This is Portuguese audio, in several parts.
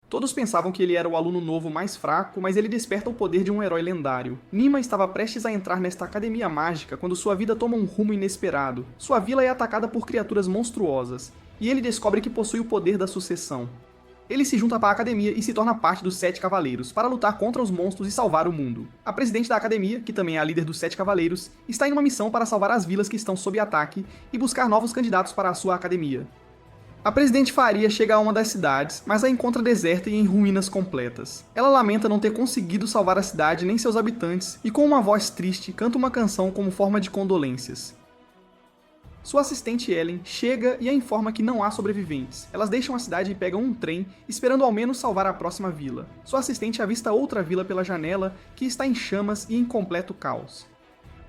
Todos pensavam que ele era o aluno novo mais fraco, mas ele desperta o poder de um herói lendário. Nima estava prestes a entrar nesta academia mágica quando sua vida toma um rumo inesperado. Sua vila é atacada por criaturas monstruosas, e ele descobre que possui o poder da sucessão. Ele se junta para a academia e se torna parte dos 7 Cavaleiros, para lutar contra os monstros e salvar o mundo. A presidente da academia, que também é a líder dos 7 Cavaleiros, está em uma missão para salvar as vilas que estão sob ataque e buscar novos candidatos para a sua academia. A presidente Faria chega a uma das cidades, mas a encontra deserta e em ruínas completas. Ela lamenta não ter conseguido salvar a cidade nem seus habitantes e com uma voz triste canta uma canção como forma de condolências. Sua assistente Ellen chega e a informa que não há sobreviventes. Elas deixam a cidade e pegam um trem, esperando ao menos salvar a próxima vila. Sua assistente avista outra vila pela janela, que está em chamas e em completo caos.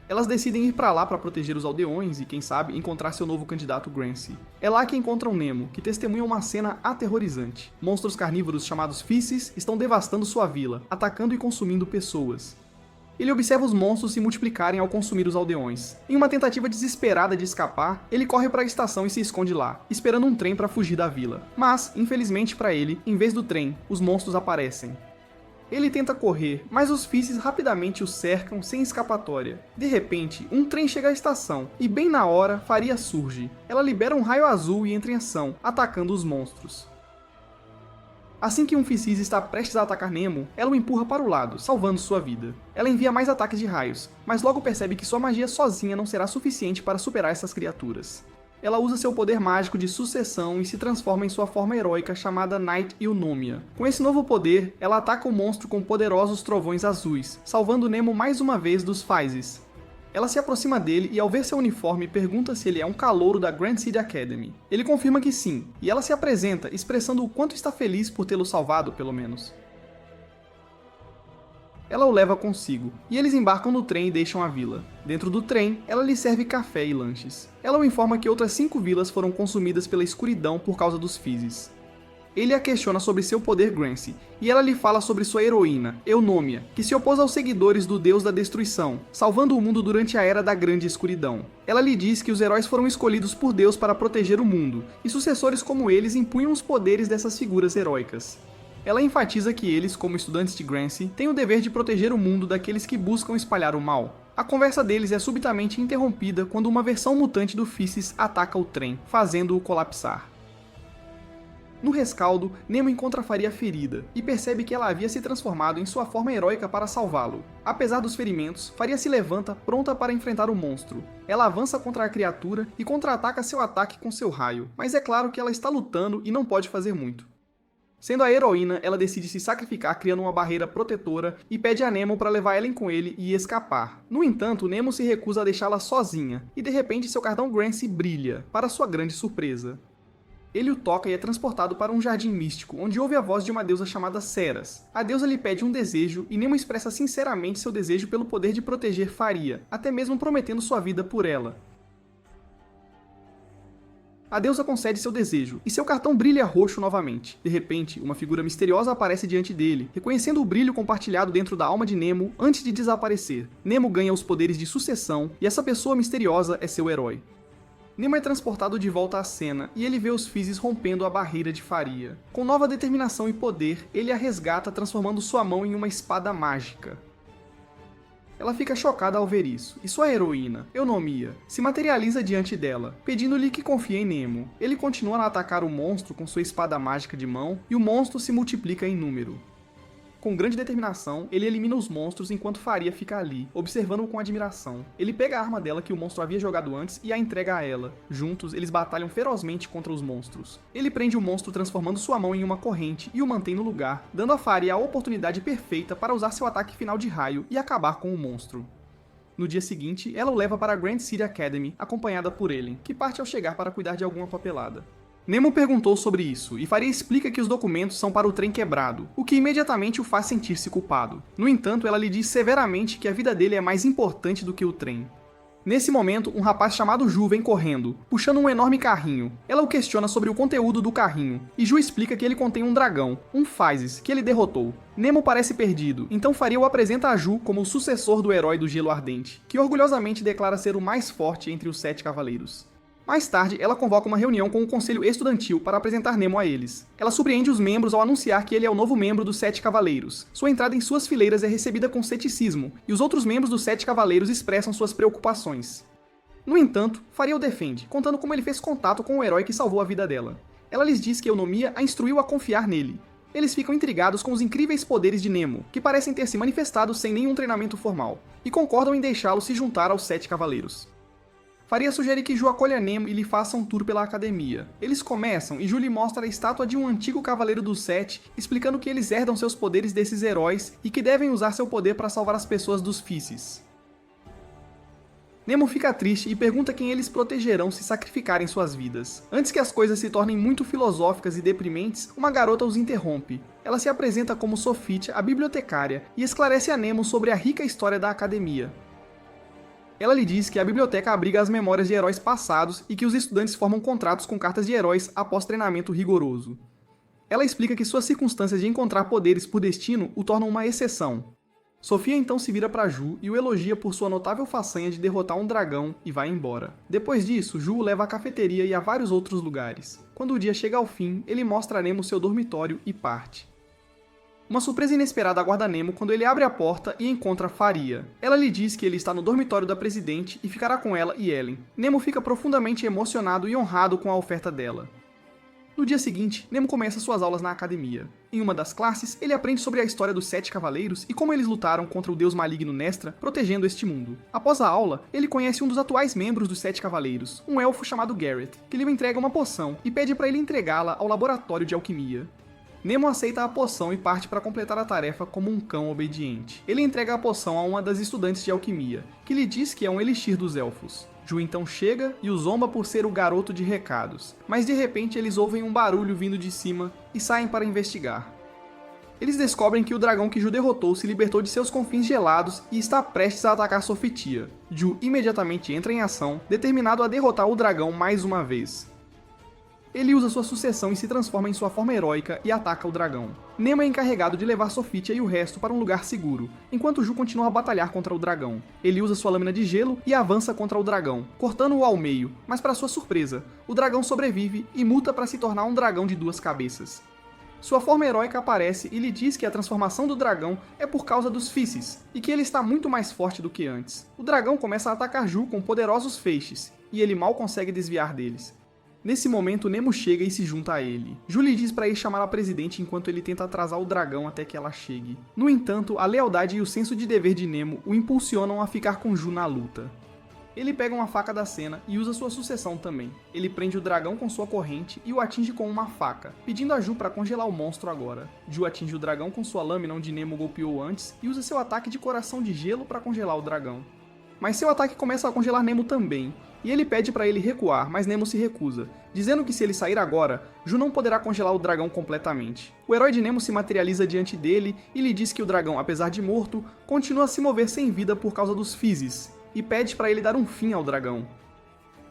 Elas decidem ir para lá para proteger os aldeões e, quem sabe, encontrar seu novo candidato Grancy. É lá que encontram Nemo, que testemunha uma cena aterrorizante. Monstros carnívoros chamados Fisses estão devastando sua vila, atacando e consumindo pessoas. Ele observa os monstros se multiplicarem ao consumir os aldeões. Em uma tentativa desesperada de escapar, ele corre para a estação e se esconde lá, esperando um trem para fugir da vila. Mas, infelizmente para ele, em vez do trem, os monstros aparecem. Ele tenta correr, mas os Fisses rapidamente o cercam sem escapatória. De repente, um trem chega à estação, e bem na hora, Faria surge. Ela libera um raio azul e entra em ação, atacando os monstros. Assim que um Fissis está prestes a atacar Nemo, ela o empurra para o lado, salvando sua vida. Ela envia mais ataques de raios, mas logo percebe que sua magia sozinha não será suficiente para superar essas criaturas. Ela usa seu poder mágico de sucessão e se transforma em sua forma heróica chamada Knight Eunomia. Com esse novo poder, ela ataca o monstro com poderosos trovões azuis, salvando Nemo mais uma vez dos Physes. Ela se aproxima dele e ao ver seu uniforme pergunta se ele é um calouro da Grand City Academy. Ele confirma que sim, e ela se apresenta expressando o quanto está feliz por tê-lo salvado, pelo menos. Ela o leva consigo, e eles embarcam no trem e deixam a vila. Dentro do trem, ela lhe serve café e lanches. Ela o informa que outras 5 vilas foram consumidas pela escuridão por causa dos Fisses. Ele a questiona sobre seu poder Grancy, e ela lhe fala sobre sua heroína, Eunomia, que se opôs aos seguidores do Deus da Destruição, salvando o mundo durante a Era da Grande Escuridão. Ela lhe diz que os heróis foram escolhidos por Deus para proteger o mundo, e sucessores como eles impunham os poderes dessas figuras heróicas. Ela enfatiza que eles, como estudantes de Grancy, têm o dever de proteger o mundo daqueles que buscam espalhar o mal. A conversa deles é subitamente interrompida quando uma versão mutante do Fisses ataca o trem, fazendo-o colapsar. No rescaldo, Nemo encontra Faria ferida, e percebe que ela havia se transformado em sua forma heróica para salvá-lo. Apesar dos ferimentos, Faria se levanta pronta para enfrentar o monstro. Ela avança contra a criatura e contra-ataca seu ataque com seu raio, mas é claro que ela está lutando e não pode fazer muito. Sendo a heroína, ela decide se sacrificar criando uma barreira protetora e pede a Nemo para levar Ellen com ele e escapar. No entanto, Nemo se recusa a deixá-la sozinha, e de repente seu cartão Grancy brilha, para sua grande surpresa. Ele o toca e é transportado para um jardim místico, onde ouve a voz de uma deusa chamada Ceras. A deusa lhe pede um desejo, e Nemo expressa sinceramente seu desejo pelo poder de proteger Faria, até mesmo prometendo sua vida por ela. A deusa concede seu desejo, e seu cartão brilha roxo novamente. De repente, uma figura misteriosa aparece diante dele, reconhecendo o brilho compartilhado dentro da alma de Nemo antes de desaparecer. Nemo ganha os poderes de sucessão, e essa pessoa misteriosa é seu herói. Nemo é transportado de volta à cena, e ele vê os Fisses rompendo a barreira de Faria. Com nova determinação e poder, ele a resgata transformando sua mão em uma espada mágica. Ela fica chocada ao ver isso, e sua heroína, Eunomia, se materializa diante dela, pedindo-lhe que confie em Nemo. Ele continua a atacar o monstro com sua espada mágica de mão, e o monstro se multiplica em número. Com grande determinação, ele elimina os monstros enquanto Faria fica ali, observando-o com admiração. Ele pega a arma dela que o monstro havia jogado antes e a entrega a ela. Juntos, eles batalham ferozmente contra os monstros. Ele prende o monstro transformando sua mão em uma corrente e o mantém no lugar, dando a Faria a oportunidade perfeita para usar seu ataque final de raio e acabar com o monstro. No dia seguinte, ela o leva para a Grand City Academy, acompanhada por Ellen, que parte ao chegar para cuidar de alguma papelada. Nemo perguntou sobre isso, e Faria explica que os documentos são para o trem quebrado, o que imediatamente o faz sentir-se culpado. No entanto, ela lhe diz severamente que a vida dele é mais importante do que o trem. Nesse momento, um rapaz chamado Ju vem correndo, puxando um enorme carrinho. Ela o questiona sobre o conteúdo do carrinho, e Ju explica que ele contém um dragão, um Physis, que ele derrotou. Nemo parece perdido, então Faria o apresenta a Ju como o sucessor do herói do Gelo Ardente, que orgulhosamente declara ser o mais forte entre os 7 cavaleiros. Mais tarde, ela convoca uma reunião com o conselho estudantil para apresentar Nemo a eles. Ela surpreende os membros ao anunciar que ele é o novo membro dos Sete Cavaleiros. Sua entrada em suas fileiras é recebida com ceticismo, e os outros membros dos Sete Cavaleiros expressam suas preocupações. No entanto, Faria o defende, contando como ele fez contato com o herói que salvou a vida dela. Ela lhes diz que Eunomia a instruiu a confiar nele. Eles ficam intrigados com os incríveis poderes de Nemo, que parecem ter se manifestado sem nenhum treinamento formal, e concordam em deixá-lo se juntar aos Sete Cavaleiros. Faria sugere que Ju acolha Nemo e lhe faça um tour pela academia. Eles começam e Ju lhe mostra a estátua de um antigo Cavaleiro dos Sete, explicando que eles herdam seus poderes desses heróis e que devem usar seu poder para salvar as pessoas dos Physis. Nemo fica triste e pergunta quem eles protegerão se sacrificarem suas vidas. Antes que as coisas se tornem muito filosóficas e deprimentes, uma garota os interrompe. Ela se apresenta como Sophie, a bibliotecária, e esclarece a Nemo sobre a rica história da academia. Ela lhe diz que a biblioteca abriga as memórias de heróis passados e que os estudantes formam contratos com cartas de heróis após treinamento rigoroso. Ela explica que suas circunstâncias de encontrar poderes por destino o tornam uma exceção. Sofia então se vira para Ju e o elogia por sua notável façanha de derrotar um dragão e vai embora. Depois disso, Ju o leva à cafeteria e a vários outros lugares. Quando o dia chega ao fim, ele mostra a Nemo seu dormitório e parte. Uma surpresa inesperada aguarda Nemo quando ele abre a porta e encontra Faria. Ela lhe diz que ele está no dormitório da presidente e ficará com ela e Ellen. Nemo fica profundamente emocionado e honrado com a oferta dela. No dia seguinte, Nemo começa suas aulas na academia. Em uma das classes, ele aprende sobre a história dos Sete Cavaleiros e como eles lutaram contra o deus maligno Nestra, protegendo este mundo. Após a aula, ele conhece um dos atuais membros dos Sete Cavaleiros, um elfo chamado Garrett, que lhe entrega uma poção e pede para ele entregá-la ao laboratório de alquimia. Nemo aceita a poção e parte para completar a tarefa como um cão obediente. Ele entrega a poção a uma das estudantes de alquimia, que lhe diz que é um elixir dos elfos. Ju então chega e o zomba por ser o garoto de recados, mas de repente eles ouvem um barulho vindo de cima e saem para investigar. Eles descobrem que o dragão que Ju derrotou se libertou de seus confins gelados e está prestes a atacar Sofitia. Ju imediatamente entra em ação, determinado a derrotar o dragão mais uma vez. Ele usa sua sucessão e se transforma em sua forma heróica e ataca o dragão. Nemo é encarregado de levar Sofitia e o resto para um lugar seguro, enquanto Ju continua a batalhar contra o dragão. Ele usa sua lâmina de gelo e avança contra o dragão, cortando-o ao meio, mas para sua surpresa, o dragão sobrevive e muta para se tornar um dragão de duas cabeças. Sua forma heróica aparece e lhe diz que a transformação do dragão é por causa dos Physis, e que ele está muito mais forte do que antes. O dragão começa a atacar Ju com poderosos feixes, e ele mal consegue desviar deles. Nesse momento, Nemo chega e se junta a ele. Ju lhe diz para ir chamar a presidente enquanto ele tenta atrasar o dragão até que ela chegue. No entanto, a lealdade e o senso de dever de Nemo o impulsionam a ficar com Ju na luta. Ele pega uma faca da cena e usa sua sucessão também. Ele prende o dragão com sua corrente e o atinge com uma faca, pedindo a Ju para congelar o monstro agora. Ju atinge o dragão com sua lâmina onde Nemo golpeou antes e usa seu ataque de coração de gelo para congelar o dragão. Mas seu ataque começa a congelar Nemo também, e ele pede para ele recuar, mas Nemo se recusa, dizendo que se ele sair agora, Ju não poderá congelar o dragão completamente. O herói de Nemo se materializa diante dele e lhe diz que o dragão, apesar de morto, continua a se mover sem vida por causa dos Physis, e pede para ele dar um fim ao dragão.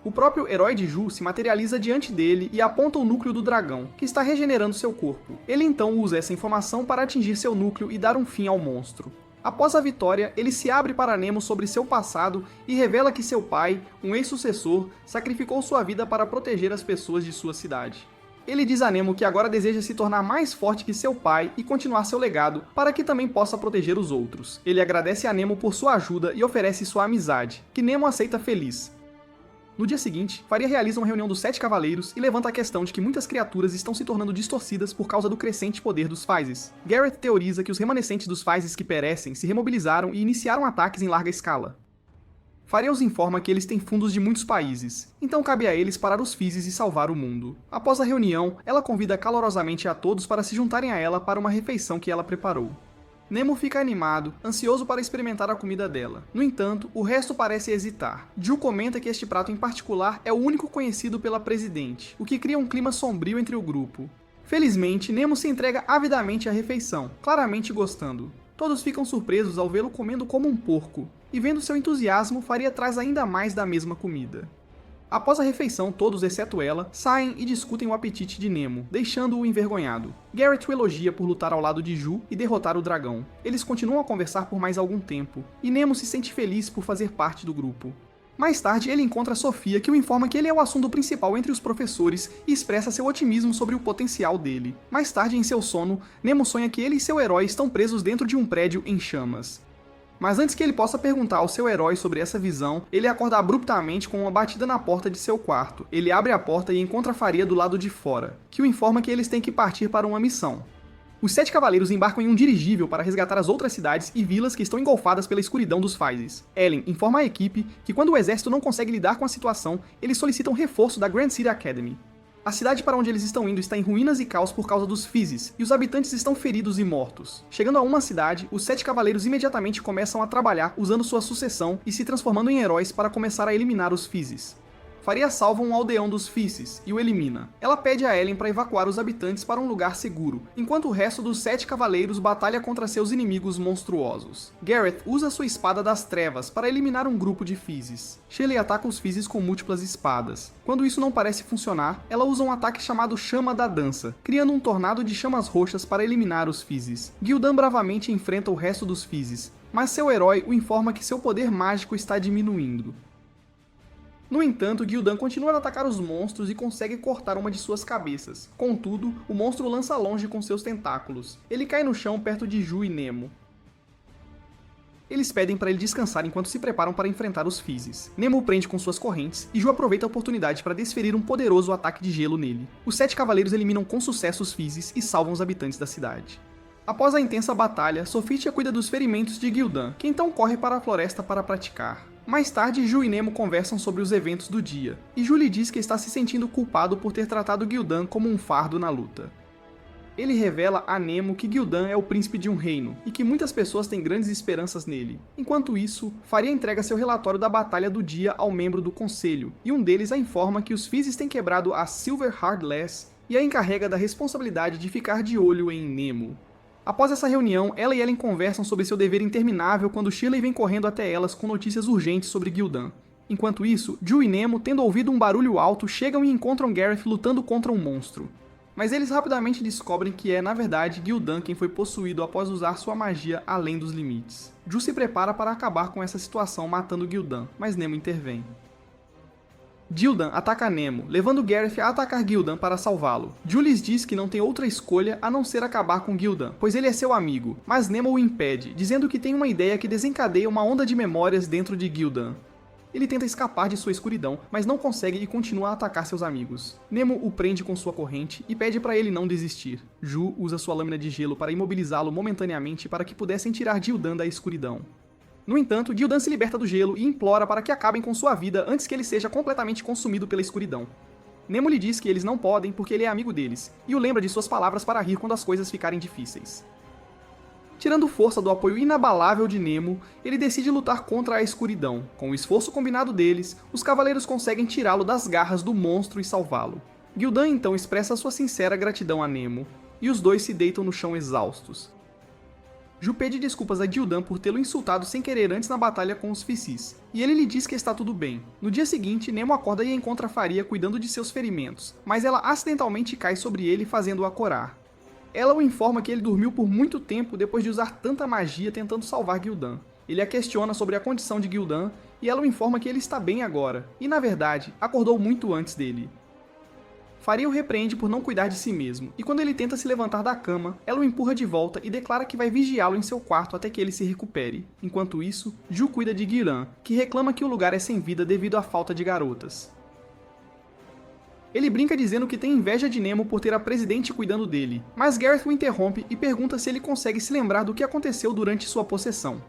O próprio herói de Ju se materializa diante dele e aponta o núcleo do dragão, que está regenerando seu corpo. Ele então usa essa informação para atingir seu núcleo e dar um fim ao monstro. Após a vitória, ele se abre para Nemo sobre seu passado e revela que seu pai, um ex-sucessor, sacrificou sua vida para proteger as pessoas de sua cidade. Ele diz a Nemo que agora deseja se tornar mais forte que seu pai e continuar seu legado, para que também possa proteger os outros. Ele agradece a Nemo por sua ajuda e oferece sua amizade, que Nemo aceita feliz. No dia seguinte, Faria realiza uma reunião dos Sete Cavaleiros e levanta a questão de que muitas criaturas estão se tornando distorcidas por causa do crescente poder dos Physis. Garrett teoriza que os remanescentes dos Physis que perecem se remobilizaram e iniciaram ataques em larga escala. Faria os informa que eles têm fundos de muitos países, então cabe a eles parar os Physis e salvar o mundo. Após a reunião, ela convida calorosamente a todos para se juntarem a ela para uma refeição que ela preparou. Nemo fica animado, ansioso para experimentar a comida dela. No entanto, o resto parece hesitar. Ju comenta que este prato em particular é o único conhecido pela presidente, o que cria um clima sombrio entre o grupo. Felizmente, Nemo se entrega avidamente à refeição, claramente gostando. Todos ficam surpresos ao vê-lo comendo como um porco, e vendo seu entusiasmo, Faria traz ainda mais da mesma comida. Após a refeição, todos, exceto ela, saem e discutem o apetite de Nemo, deixando-o envergonhado. Garrett o elogia por lutar ao lado de Ju e derrotar o dragão. Eles continuam a conversar por mais algum tempo, e Nemo se sente feliz por fazer parte do grupo. Mais tarde, ele encontra Sofia, que o informa que ele é o assunto principal entre os professores e expressa seu otimismo sobre o potencial dele. Mais tarde, em seu sono, Nemo sonha que ele e seu herói estão presos dentro de um prédio em chamas. Mas antes que ele possa perguntar ao seu herói sobre essa visão, ele acorda abruptamente com uma batida na porta de seu quarto. Ele abre a porta e encontra Faria do lado de fora, que o informa que eles têm que partir para uma missão. Os 7 cavaleiros embarcam em um dirigível para resgatar as outras cidades e vilas que estão engolfadas pela escuridão dos Phases. Ellen informa à equipe que quando o exército não consegue lidar com a situação, eles solicitam reforço da Grand City Academy. A cidade para onde eles estão indo está em ruínas e caos por causa dos Phases, e os habitantes estão feridos e mortos. Chegando a uma cidade, os 7 cavaleiros imediatamente começam a trabalhar usando sua sucessão e se transformando em heróis para começar a eliminar os Phases. Faria salva um aldeão dos Phases e o elimina. Ela pede a Ellen para evacuar os habitantes para um lugar seguro, enquanto o resto dos 7 cavaleiros batalha contra seus inimigos monstruosos. Gareth usa sua espada das trevas para eliminar um grupo de Phases. Shelley ataca os Phases com múltiplas espadas. Quando isso não parece funcionar, ela usa um ataque chamado Chama da Dança, criando um tornado de chamas roxas para eliminar os Phases. Gildan bravamente enfrenta o resto dos Phases, mas seu herói o informa que seu poder mágico está diminuindo. No entanto, Gildan continua a atacar os monstros e consegue cortar uma de suas cabeças. Contudo, o monstro lança longe com seus tentáculos. Ele cai no chão perto de Ju e Nemo. Eles pedem para ele descansar enquanto se preparam para enfrentar os Phases. Nemo o prende com suas correntes e Ju aproveita a oportunidade para desferir um poderoso ataque de gelo nele. Os 7 cavaleiros eliminam com sucesso os Phases e salvam os habitantes da cidade. Após a intensa batalha, Sophitia cuida dos ferimentos de Gildan, que então corre para a floresta para praticar. Mais tarde, Ju e Nemo conversam sobre os eventos do dia, e Ju lhe diz que está se sentindo culpado por ter tratado Gildan como um fardo na luta. Ele revela a Nemo que Gildan é o príncipe de um reino, e que muitas pessoas têm grandes esperanças nele. Enquanto isso, Faria entrega seu relatório da batalha do dia ao membro do conselho, e um deles a informa que os Phases têm quebrado a Silver Heartless e a encarrega da responsabilidade de ficar de olho em Nemo. Após essa reunião, ela e Ellen conversam sobre seu dever interminável quando Shelley vem correndo até elas com notícias urgentes sobre Gildan. Enquanto isso, Ju e Nemo, tendo ouvido um barulho alto, chegam e encontram Gareth lutando contra um monstro. Mas eles rapidamente descobrem que é, na verdade, Gildan quem foi possuído após usar sua magia além dos limites. Ju se prepara para acabar com essa situação matando Gildan, mas Nemo intervém. Gildan ataca Nemo, levando Gareth a atacar Gildan para salvá-lo. Ju lhes diz que não tem outra escolha a não ser acabar com Gildan, pois ele é seu amigo, mas Nemo o impede, dizendo que tem uma ideia que desencadeia uma onda de memórias dentro de Gildan. Ele tenta escapar de sua escuridão, mas não consegue e continua a atacar seus amigos. Nemo o prende com sua corrente e pede para ele não desistir. Ju usa sua lâmina de gelo para imobilizá-lo momentaneamente para que pudessem tirar Gildan da escuridão. No entanto, Gildan se liberta do gelo e implora para que acabem com sua vida antes que ele seja completamente consumido pela escuridão. Nemo lhe diz que eles não podem porque ele é amigo deles, e o lembra de suas palavras para rir quando as coisas ficarem difíceis. Tirando força do apoio inabalável de Nemo, ele decide lutar contra a escuridão. Com o esforço combinado deles, os cavaleiros conseguem tirá-lo das garras do monstro e salvá-lo. Gildan então expressa sua sincera gratidão a Nemo, e os dois se deitam no chão exaustos. Ju pede desculpas a Gildan por tê-lo insultado sem querer antes na batalha com os Phases, e ele lhe diz que está tudo bem. No dia seguinte, Nemo acorda e encontra Faria cuidando de seus ferimentos, mas ela acidentalmente cai sobre ele fazendo-o acorar. Ela o informa que ele dormiu por muito tempo depois de usar tanta magia tentando salvar Gildan. Ele a questiona sobre a condição de Gildan, e ela o informa que ele está bem agora, e na verdade, acordou muito antes dele. Faria o repreende por não cuidar de si mesmo, e quando ele tenta se levantar da cama, ela o empurra de volta e declara que vai vigiá-lo em seu quarto até que ele se recupere. Enquanto isso, Ju cuida de Giran, que reclama que o lugar é sem vida devido à falta de garotas. Ele brinca dizendo que tem inveja de Nemo por ter a presidente cuidando dele, mas Gareth o interrompe e pergunta se ele consegue se lembrar do que aconteceu durante sua possessão.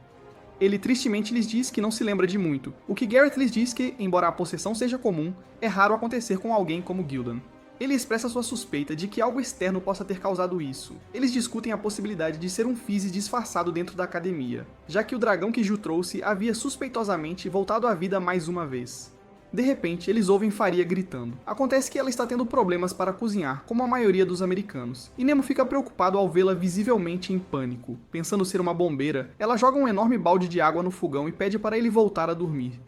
Ele tristemente lhes diz que não se lembra de muito, o que Gareth lhes diz que, embora a possessão seja comum, é raro acontecer com alguém como Gildan. Ele expressa sua suspeita de que algo externo possa ter causado isso. Eles discutem a possibilidade de ser um Phase disfarçado dentro da academia, já que o dragão que Ju trouxe havia suspeitosamente voltado à vida mais uma vez. De repente, eles ouvem Faria gritando. Acontece que ela está tendo problemas para cozinhar, como a maioria dos americanos, e Nemo fica preocupado ao vê-la visivelmente em pânico. Pensando ser uma bombeira, ela joga um enorme balde de água no fogão e pede para ele voltar a dormir.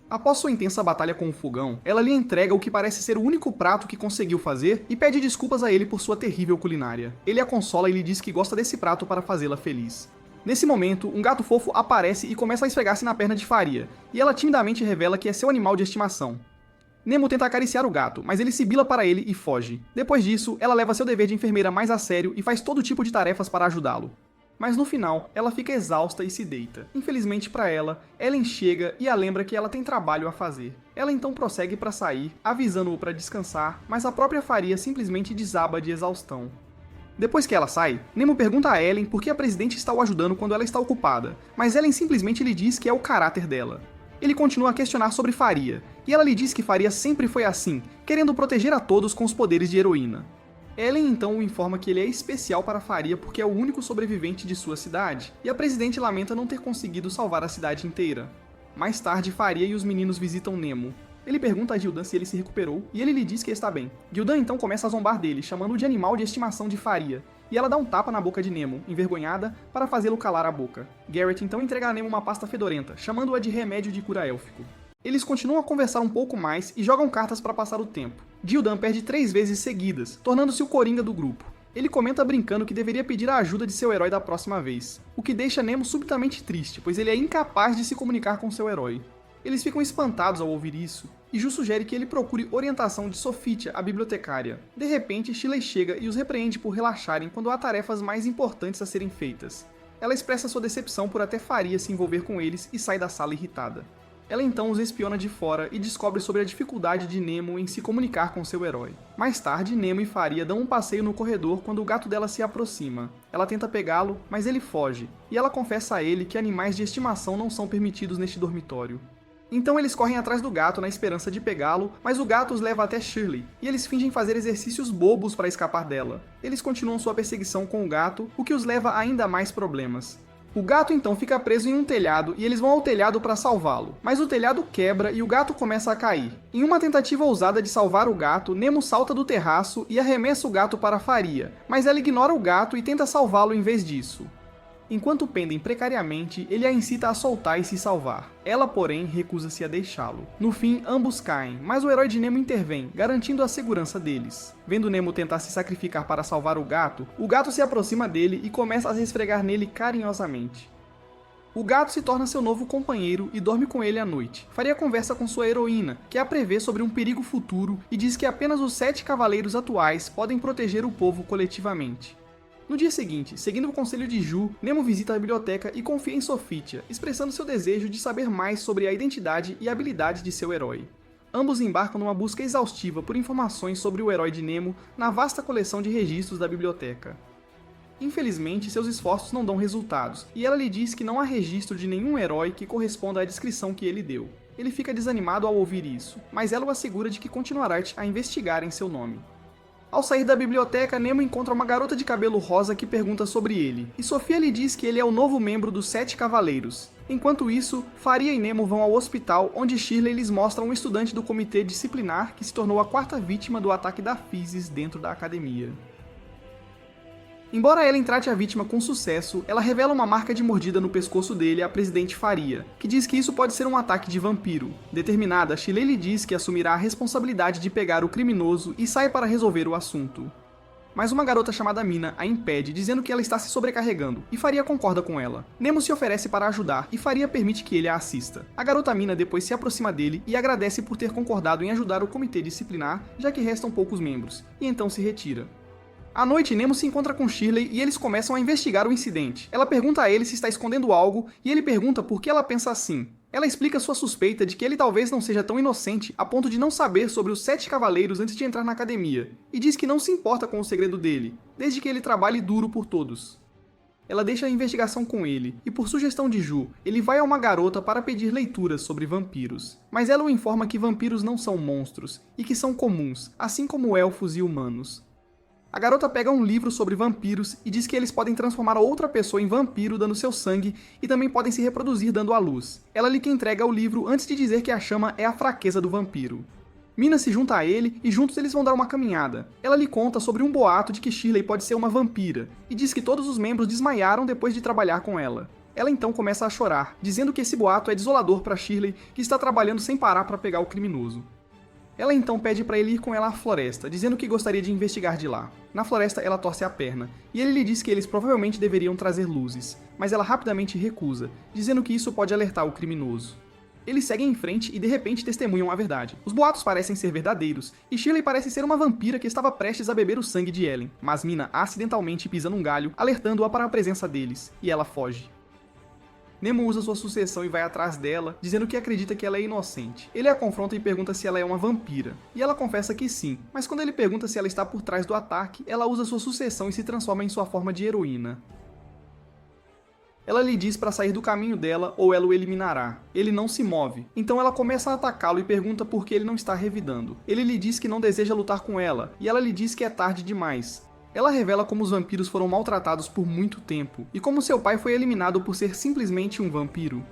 Após sua intensa batalha com o fogão, ela lhe entrega o que parece ser o único prato que conseguiu fazer e pede desculpas a ele por sua terrível culinária. Ele a consola e lhe diz que gosta desse prato para fazê-la feliz. Nesse momento, um gato fofo aparece e começa a esfregar-se na perna de Faria, e ela timidamente revela que é seu animal de estimação. Nemo tenta acariciar o gato, mas ele sibila para ele e foge. Depois disso, ela leva seu dever de enfermeira mais a sério e faz todo tipo de tarefas para ajudá-lo. Mas no final, ela fica exausta e se deita. Infelizmente para ela, Ellen chega e a lembra que ela tem trabalho a fazer. Ela então prossegue para sair, avisando-o para descansar, mas a própria Faria simplesmente desaba de exaustão. Depois que ela sai, Nemo pergunta a Ellen por que a presidente está o ajudando quando ela está ocupada, mas Ellen simplesmente lhe diz que é o caráter dela. Ele continua a questionar sobre Faria, e ela lhe diz que Faria sempre foi assim, querendo proteger a todos com os poderes de heroína. Ellen então o informa que ele é especial para Faria porque é o único sobrevivente de sua cidade, e a presidente lamenta não ter conseguido salvar a cidade inteira. Mais tarde, Faria e os meninos visitam Nemo. Ele pergunta a Gildan se ele se recuperou, e ele lhe diz que está bem. Gildan então começa a zombar dele, chamando-o de animal de estimação de Faria, e ela dá um tapa na boca de Nemo, envergonhada, para fazê-lo calar a boca. Garrett então entrega a Nemo uma pasta fedorenta, chamando-a de remédio de cura élfico. Eles continuam a conversar um pouco mais e jogam cartas para passar o tempo. Gildan perde 3 vezes seguidas, tornando-se o coringa do grupo. Ele comenta brincando que deveria pedir a ajuda de seu herói da próxima vez, o que deixa Nemo subitamente triste, pois ele é incapaz de se comunicar com seu herói. Eles ficam espantados ao ouvir isso, e Ju sugere que ele procure orientação de Sophitia, a bibliotecária. De repente, Shirley chega e os repreende por relaxarem quando há tarefas mais importantes a serem feitas. Ela expressa sua decepção por até Faria se envolver com eles e sai da sala irritada. Ela então os espiona de fora e descobre sobre a dificuldade de Nemo em se comunicar com seu herói. Mais tarde, Nemo e Faria dão um passeio no corredor quando o gato dela se aproxima. Ela tenta pegá-lo, mas ele foge, e ela confessa a ele que animais de estimação não são permitidos neste dormitório. Então eles correm atrás do gato na esperança de pegá-lo, mas o gato os leva até Shirley, e eles fingem fazer exercícios bobos para escapar dela. Eles continuam sua perseguição com o gato, o que os leva a ainda mais problemas. O gato então fica preso em um telhado e eles vão ao telhado para salvá-lo, mas o telhado quebra e o gato começa a cair. Em uma tentativa ousada de salvar o gato, Nemo salta do terraço e arremessa o gato para Faria, mas ela ignora o gato e tenta salvá-lo em vez disso. Enquanto pendem precariamente, ele a incita a soltar e se salvar. Ela, porém, recusa-se a deixá-lo. No fim, ambos caem, mas o herói de Nemo intervém, garantindo a segurança deles. Vendo Nemo tentar se sacrificar para salvar o gato se aproxima dele e começa a se esfregar nele carinhosamente. O gato se torna seu novo companheiro e dorme com ele à noite. Faria conversa com sua heroína, que a prevê sobre um perigo futuro e diz que apenas os 7 cavaleiros atuais podem proteger o povo coletivamente. No dia seguinte, seguindo o conselho de Ju, Nemo visita a biblioteca e confia em Sophitia, expressando seu desejo de saber mais sobre a identidade e habilidades de seu herói. Ambos embarcam numa busca exaustiva por informações sobre o herói de Nemo na vasta coleção de registros da biblioteca. Infelizmente, seus esforços não dão resultados, e ela lhe diz que não há registro de nenhum herói que corresponda à descrição que ele deu. Ele fica desanimado ao ouvir isso, mas ela o assegura de que continuará a investigar em seu nome. Ao sair da biblioteca, Nemo encontra uma garota de cabelo rosa que pergunta sobre ele, e Sofia lhe diz que ele é o novo membro dos 7 Cavaleiros. Enquanto isso, Faria e Nemo vão ao hospital, onde Shirley lhes mostra um estudante do comitê disciplinar que se tornou a 4ª vítima do ataque da Physis dentro da academia. Embora Ellen trate a vítima com sucesso, ela revela uma marca de mordida no pescoço dele à presidente Faria, que diz que isso pode ser um ataque de vampiro. Determinada, Shirley lhe diz que assumirá a responsabilidade de pegar o criminoso e sai para resolver o assunto. Mas uma garota chamada Mina a impede, dizendo que ela está se sobrecarregando, e Faria concorda com ela. Nemo se oferece para ajudar, e Faria permite que ele a assista. A garota Mina depois se aproxima dele e agradece por ter concordado em ajudar o comitê disciplinar, já que restam poucos membros, e então se retira. À noite, Nemo se encontra com Shirley e eles começam a investigar o incidente. Ela pergunta a ele se está escondendo algo, e ele pergunta por que ela pensa assim. Ela explica sua suspeita de que ele talvez não seja tão inocente a ponto de não saber sobre os 7 cavaleiros antes de entrar na academia, e diz que não se importa com o segredo dele, desde que ele trabalhe duro por todos. Ela deixa a investigação com ele, e por sugestão de Ju, ele vai a uma garota para pedir leituras sobre vampiros. Mas ela o informa que vampiros não são monstros, e que são comuns, assim como elfos e humanos. A garota pega um livro sobre vampiros e diz que eles podem transformar outra pessoa em vampiro dando seu sangue e também podem se reproduzir dando à luz. Ela lhe entrega o livro antes de dizer que a chama é a fraqueza do vampiro. Mina se junta a ele e juntos eles vão dar uma caminhada. Ela lhe conta sobre um boato de que Shirley pode ser uma vampira e diz que todos os membros desmaiaram depois de trabalhar com ela. Ela então começa a chorar, dizendo que esse boato é desolador para Shirley, que está trabalhando sem parar para pegar o criminoso. Ela então pede para ele ir com ela à floresta, dizendo que gostaria de investigar de lá. Na floresta, ela torce a perna, e ele lhe diz que eles provavelmente deveriam trazer luzes, mas ela rapidamente recusa, dizendo que isso pode alertar o criminoso. Eles seguem em frente e de repente testemunham a verdade. Os boatos parecem ser verdadeiros, e Shirley parece ser uma vampira que estava prestes a beber o sangue de Ellen, mas Mina acidentalmente pisa num galho, alertando-a para a presença deles, e ela foge. Nemo usa sua sucessão e vai atrás dela, dizendo que acredita que ela é inocente. Ele a confronta e pergunta se ela é uma vampira, e ela confessa que sim, mas quando ele pergunta se ela está por trás do ataque, ela usa sua sucessão e se transforma em sua forma de heroína. Ela lhe diz para sair do caminho dela ou ela o eliminará. Ele não se move, então ela começa a atacá-lo e pergunta por que ele não está revidando. Ele lhe diz que não deseja lutar com ela, e ela lhe diz que é tarde demais. Ela revela como os vampiros foram maltratados por muito tempo, e como seu pai foi eliminado por ser simplesmente um vampiro.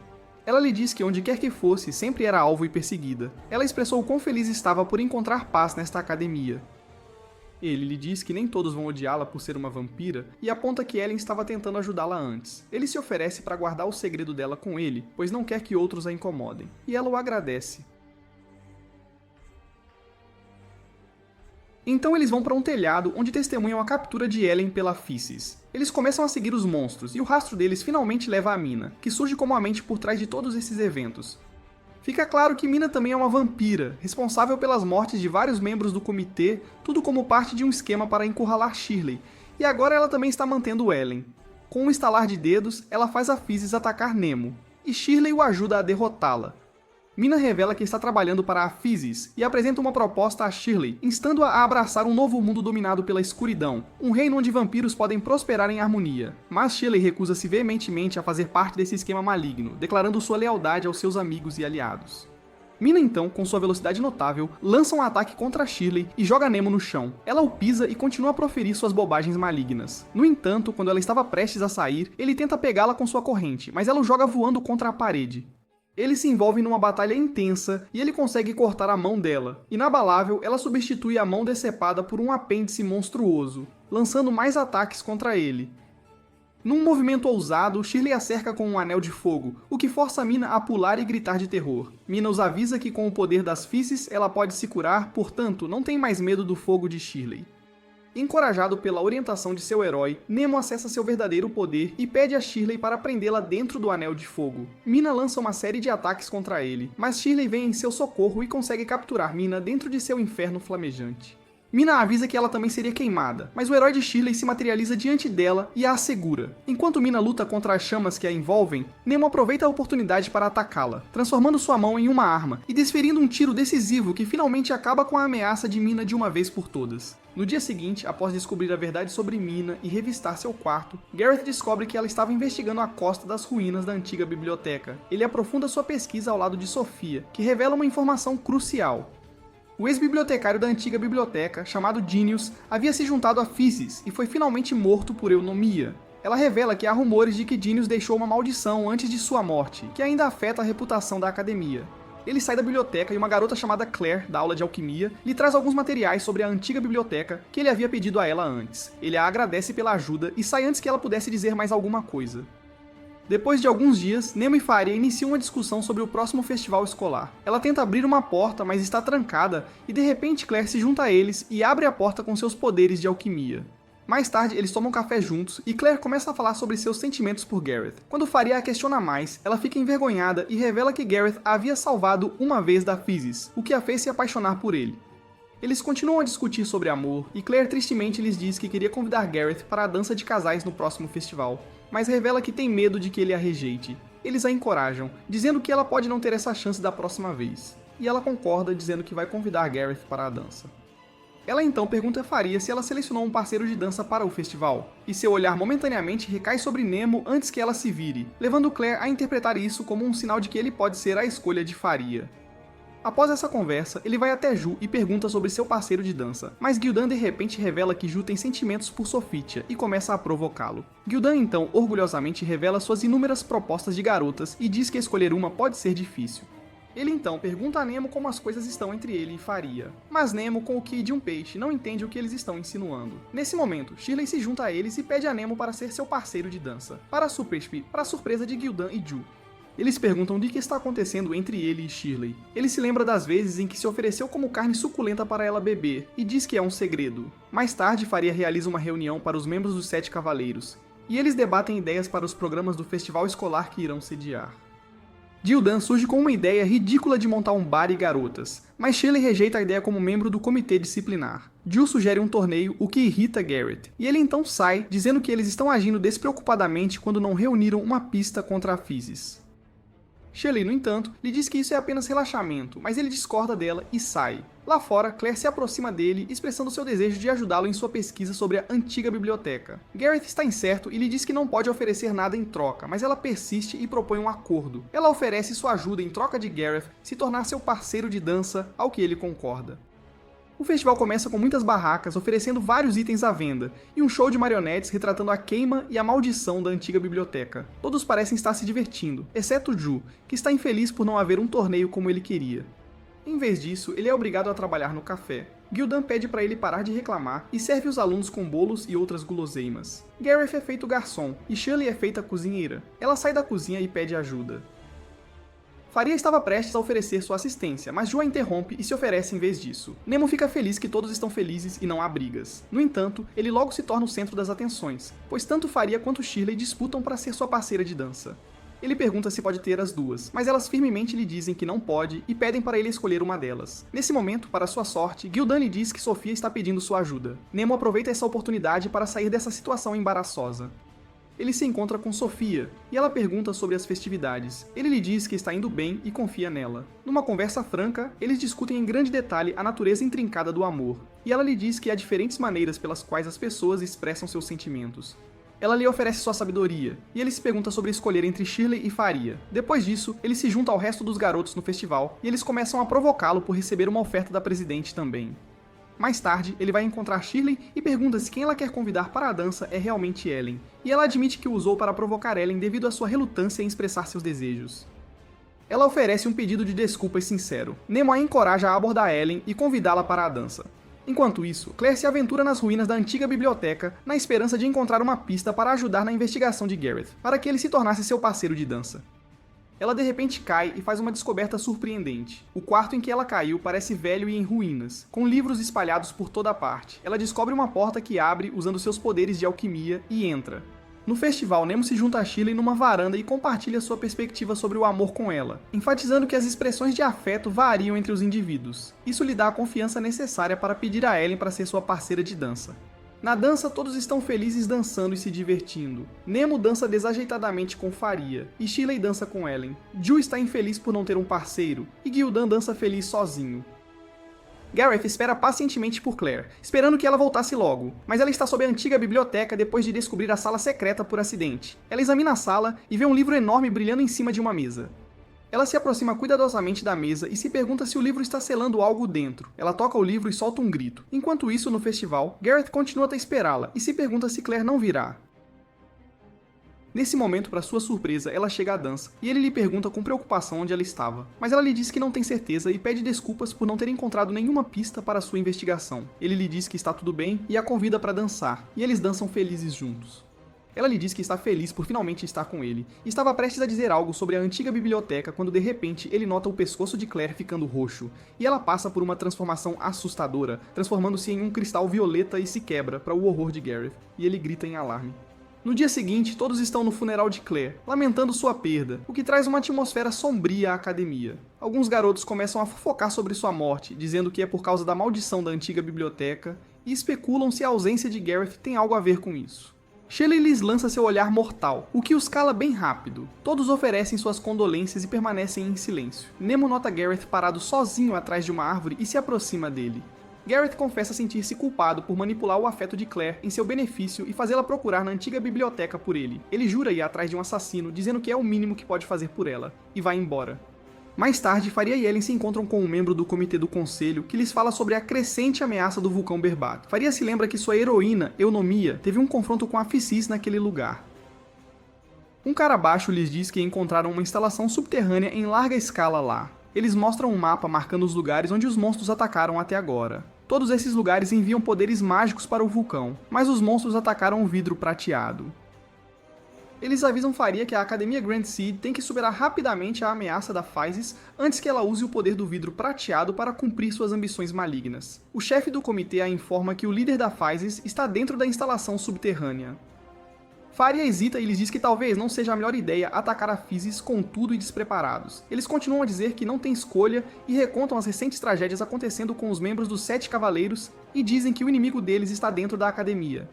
Ela lhe diz que onde quer que fosse, sempre era alvo e perseguida. Ela expressou o quão feliz estava por encontrar paz nesta academia. Ele lhe diz que nem todos vão odiá-la por ser uma vampira, e aponta que Ellen estava tentando ajudá-la antes. Ele se oferece para guardar o segredo dela com ele, pois não quer que outros a incomodem, e ela o agradece. Então eles vão para um telhado onde testemunham a captura de Ellen pela Physis. Eles começam a seguir os monstros, e o rastro deles finalmente leva a Mina, que surge como a mente por trás de todos esses eventos. Fica claro que Mina também é uma vampira, responsável pelas mortes de vários membros do comitê, tudo como parte de um esquema para encurralar Shirley, e agora ela também está mantendo Ellen. Com um estalar de dedos, ela faz a Physis atacar Nemo, e Shirley o ajuda a derrotá-la. Mina revela que está trabalhando para a Physis e apresenta uma proposta a Shirley, instando-a a abraçar um novo mundo dominado pela escuridão, um reino onde vampiros podem prosperar em harmonia. Mas Shirley recusa-se veementemente a fazer parte desse esquema maligno, declarando sua lealdade aos seus amigos e aliados. Mina então, com sua velocidade notável, lança um ataque contra Shirley e joga Nemo no chão. Ela o pisa e continua a proferir suas bobagens malignas. No entanto, quando ela estava prestes a sair, ele tenta pegá-la com sua corrente, mas ela o joga voando contra a parede. Eles se envolvem numa batalha intensa e ele consegue cortar a mão dela. Inabalável, ela substitui a mão decepada por um apêndice monstruoso, lançando mais ataques contra ele. Num movimento ousado, Shirley a cerca com um anel de fogo, o que força Mina a pular e gritar de terror. Mina os avisa que com o poder das Physis ela pode se curar, portanto não tem mais medo do fogo de Shirley. Encorajado pela orientação de seu herói, Nemo acessa seu verdadeiro poder e pede a Shirley para prendê-la dentro do Anel de Fogo. Mina lança uma série de ataques contra ele, mas Shirley vem em seu socorro e consegue capturar Mina dentro de seu inferno flamejante. Mina avisa que ela também seria queimada, mas o herói de Shirley se materializa diante dela e a assegura. Enquanto Mina luta contra as chamas que a envolvem, Nemo aproveita a oportunidade para atacá-la, transformando sua mão em uma arma e desferindo um tiro decisivo que finalmente acaba com a ameaça de Mina de uma vez por todas. No dia seguinte, após descobrir a verdade sobre Mina e revistar seu quarto, Gareth descobre que ela estava investigando a costa das ruínas da antiga biblioteca. Ele aprofunda sua pesquisa ao lado de Sophia, que revela uma informação crucial. O ex-bibliotecário da antiga biblioteca, chamado Genius, havia se juntado a Physis e foi finalmente morto por eunomia. Ela revela que há rumores de que Genius deixou uma maldição antes de sua morte, que ainda afeta a reputação da academia. Ele sai da biblioteca e uma garota chamada Claire, da aula de alquimia, lhe traz alguns materiais sobre a antiga biblioteca que ele havia pedido a ela antes. Ele a agradece pela ajuda e sai antes que ela pudesse dizer mais alguma coisa. Depois de alguns dias, Nemo e Faria iniciam uma discussão sobre o próximo festival escolar. Ela tenta abrir uma porta, mas está trancada, e de repente Claire se junta a eles e abre a porta com seus poderes de alquimia. Mais tarde, eles tomam café juntos e Claire começa a falar sobre seus sentimentos por Gareth. Quando Faria a questiona mais, ela fica envergonhada e revela que Gareth a havia salvado uma vez da Physis, o que a fez se apaixonar por ele. Eles continuam a discutir sobre amor, e Claire tristemente lhes diz que queria convidar Gareth para a dança de casais no próximo festival, mas revela que tem medo de que ele a rejeite. Eles a encorajam, dizendo que ela pode não ter essa chance da próxima vez, e ela concorda dizendo que vai convidar Gareth para a dança. Ela então pergunta a Faria se ela selecionou um parceiro de dança para o festival, e seu olhar momentaneamente recai sobre Nemo antes que ela se vire, levando Claire a interpretar isso como um sinal de que ele pode ser a escolha de Faria. Após essa conversa, ele vai até Ju e pergunta sobre seu parceiro de dança, mas Gildan de repente revela que Ju tem sentimentos por Sophitia e começa a provocá-lo. Gildan então orgulhosamente revela suas inúmeras propostas de garotas e diz que escolher uma pode ser difícil. Ele então pergunta a Nemo como as coisas estão entre ele e Faria, mas Nemo, com o ki de um peixe, não entende o que eles estão insinuando. Nesse momento, Shirley se junta a eles e pede a Nemo para ser seu parceiro de dança, para a surpresa de Gildan e Ju. Eles perguntam de que está acontecendo entre ele e Shirley. Ele se lembra das vezes em que se ofereceu como carne suculenta para ela beber, e diz que é um segredo. Mais tarde, Faria realiza uma reunião para os membros dos 7 Cavaleiros, e eles debatem ideias para os programas do festival escolar que irão sediar. Gildan surge com uma ideia ridícula de montar um bar e garotas, mas Shirley rejeita a ideia como membro do comitê disciplinar. Jill sugere um torneio, o que irrita Garrett, e ele então sai, dizendo que eles estão agindo despreocupadamente quando não reuniram uma pista contra a Physis. Shirley, no entanto, lhe diz que isso é apenas relaxamento, mas ele discorda dela e sai. Lá fora, Claire se aproxima dele, expressando seu desejo de ajudá-lo em sua pesquisa sobre a antiga biblioteca. Garrett está incerto e lhe diz que não pode oferecer nada em troca, mas ela persiste e propõe um acordo. Ela oferece sua ajuda em troca de Garrett se tornar seu parceiro de dança, ao que ele concorda. O festival começa com muitas barracas oferecendo vários itens à venda, e um show de marionetes retratando a queima e a maldição da antiga biblioteca. Todos parecem estar se divertindo, exceto Ju, que está infeliz por não haver um torneio como ele queria. Em vez disso, ele é obrigado a trabalhar no café. Gildan pede para ele parar de reclamar e serve os alunos com bolos e outras guloseimas. Garrett é feito garçom e Shirley é feita cozinheira. Ela sai da cozinha e pede ajuda. Faria estava prestes a oferecer sua assistência, mas Ju a interrompe e se oferece em vez disso. Nemo fica feliz que todos estão felizes e não há brigas. No entanto, ele logo se torna o centro das atenções, pois tanto Faria quanto Shirley disputam para ser sua parceira de dança. Ele pergunta se pode ter as duas, mas elas firmemente lhe dizem que não pode e pedem para ele escolher uma delas. Nesse momento, para sua sorte, Gildan lhe diz que Sofia está pedindo sua ajuda. Nemo aproveita essa oportunidade para sair dessa situação embaraçosa. Ele se encontra com Sofia, e ela pergunta sobre as festividades. Ele lhe diz que está indo bem e confia nela. Numa conversa franca, eles discutem em grande detalhe a natureza intrincada do amor, e ela lhe diz que há diferentes maneiras pelas quais as pessoas expressam seus sentimentos. Ela lhe oferece sua sabedoria, e ele se pergunta sobre escolher entre Shirley e Faria. Depois disso, ele se junta ao resto dos garotos no festival, e eles começam a provocá-lo por receber uma oferta da presidente também. Mais tarde, ele vai encontrar Shirley e pergunta se quem ela quer convidar para a dança é realmente Ellen, e ela admite que o usou para provocar Ellen devido à sua relutância em expressar seus desejos. Ela oferece um pedido de desculpas sincero. Nemo a encoraja a abordar Ellen e convidá-la para a dança. Enquanto isso, Claire se aventura nas ruínas da antiga biblioteca na esperança de encontrar uma pista para ajudar na investigação de Garrett, para que ele se tornasse seu parceiro de dança. Ela de repente cai e faz uma descoberta surpreendente. O quarto em que ela caiu parece velho e em ruínas, com livros espalhados por toda parte. Ela descobre uma porta que abre usando seus poderes de alquimia e entra. No festival, Nemo se junta a Shirley numa varanda e compartilha sua perspectiva sobre o amor com ela, enfatizando que as expressões de afeto variam entre os indivíduos. Isso lhe dá a confiança necessária para pedir a Ellen para ser sua parceira de dança. Na dança, todos estão felizes dançando e se divertindo. Nemo dança desajeitadamente com Faria, e Shirley dança com Ellen. Ju está infeliz por não ter um parceiro, e Gildan dança feliz sozinho. Garrett espera pacientemente por Claire, esperando que ela voltasse logo, mas ela está sob a antiga biblioteca depois de descobrir a sala secreta por acidente. Ela examina a sala e vê um livro enorme brilhando em cima de uma mesa. Ela se aproxima cuidadosamente da mesa e se pergunta se o livro está selando algo dentro. Ela toca o livro e solta um grito. Enquanto isso, no festival, Garrett continua a esperá-la e se pergunta se Claire não virá. Nesse momento, para sua surpresa, ela chega à dança, e ele lhe pergunta com preocupação onde ela estava. Mas ela lhe diz que não tem certeza e pede desculpas por não ter encontrado nenhuma pista para sua investigação. Ele lhe diz que está tudo bem e a convida para dançar, e eles dançam felizes juntos. Ela lhe diz que está feliz por finalmente estar com ele, e estava prestes a dizer algo sobre a antiga biblioteca quando de repente ele nota o pescoço de Claire ficando roxo, e ela passa por uma transformação assustadora, transformando-se em um cristal violeta e se quebra, para o horror de Garrett, e ele grita em alarme. No dia seguinte, todos estão no funeral de Claire, lamentando sua perda, o que traz uma atmosfera sombria à academia. Alguns garotos começam a fofocar sobre sua morte, dizendo que é por causa da maldição da antiga biblioteca, e especulam se a ausência de Garrett tem algo a ver com isso. Shirley lhes lança seu olhar mortal, o que os cala bem rápido. Todos oferecem suas condolências e permanecem em silêncio. Nemo nota Garrett parado sozinho atrás de uma árvore e se aproxima dele. Garrett confessa sentir-se culpado por manipular o afeto de Claire em seu benefício e fazê-la procurar na antiga biblioteca por ele. Ele jura ir atrás de um assassino, dizendo que é o mínimo que pode fazer por ela, e vai embora. Mais tarde, Faria e Ellen se encontram com um membro do comitê do conselho que lhes fala sobre a crescente ameaça do vulcão Berbat. Faria se lembra que sua heroína, Eunomia, teve um confronto com a Physis naquele lugar. Um cara baixo lhes diz que encontraram uma instalação subterrânea em larga escala lá. Eles mostram um mapa marcando os lugares onde os monstros atacaram até agora. Todos esses lugares enviam poderes mágicos para o vulcão, mas os monstros atacaram o vidro prateado. Eles avisam Faria que a Academia Grand Seed tem que superar rapidamente a ameaça da Physis antes que ela use o poder do vidro prateado para cumprir suas ambições malignas. O chefe do comitê a informa que o líder da Physis está dentro da instalação subterrânea. Faria hesita e lhes diz que talvez não seja a melhor ideia atacar a Physis com tudo e despreparados. Eles continuam a dizer que não tem escolha e recontam as recentes tragédias acontecendo com os membros dos 7 Cavaleiros e dizem que o inimigo deles está dentro da academia.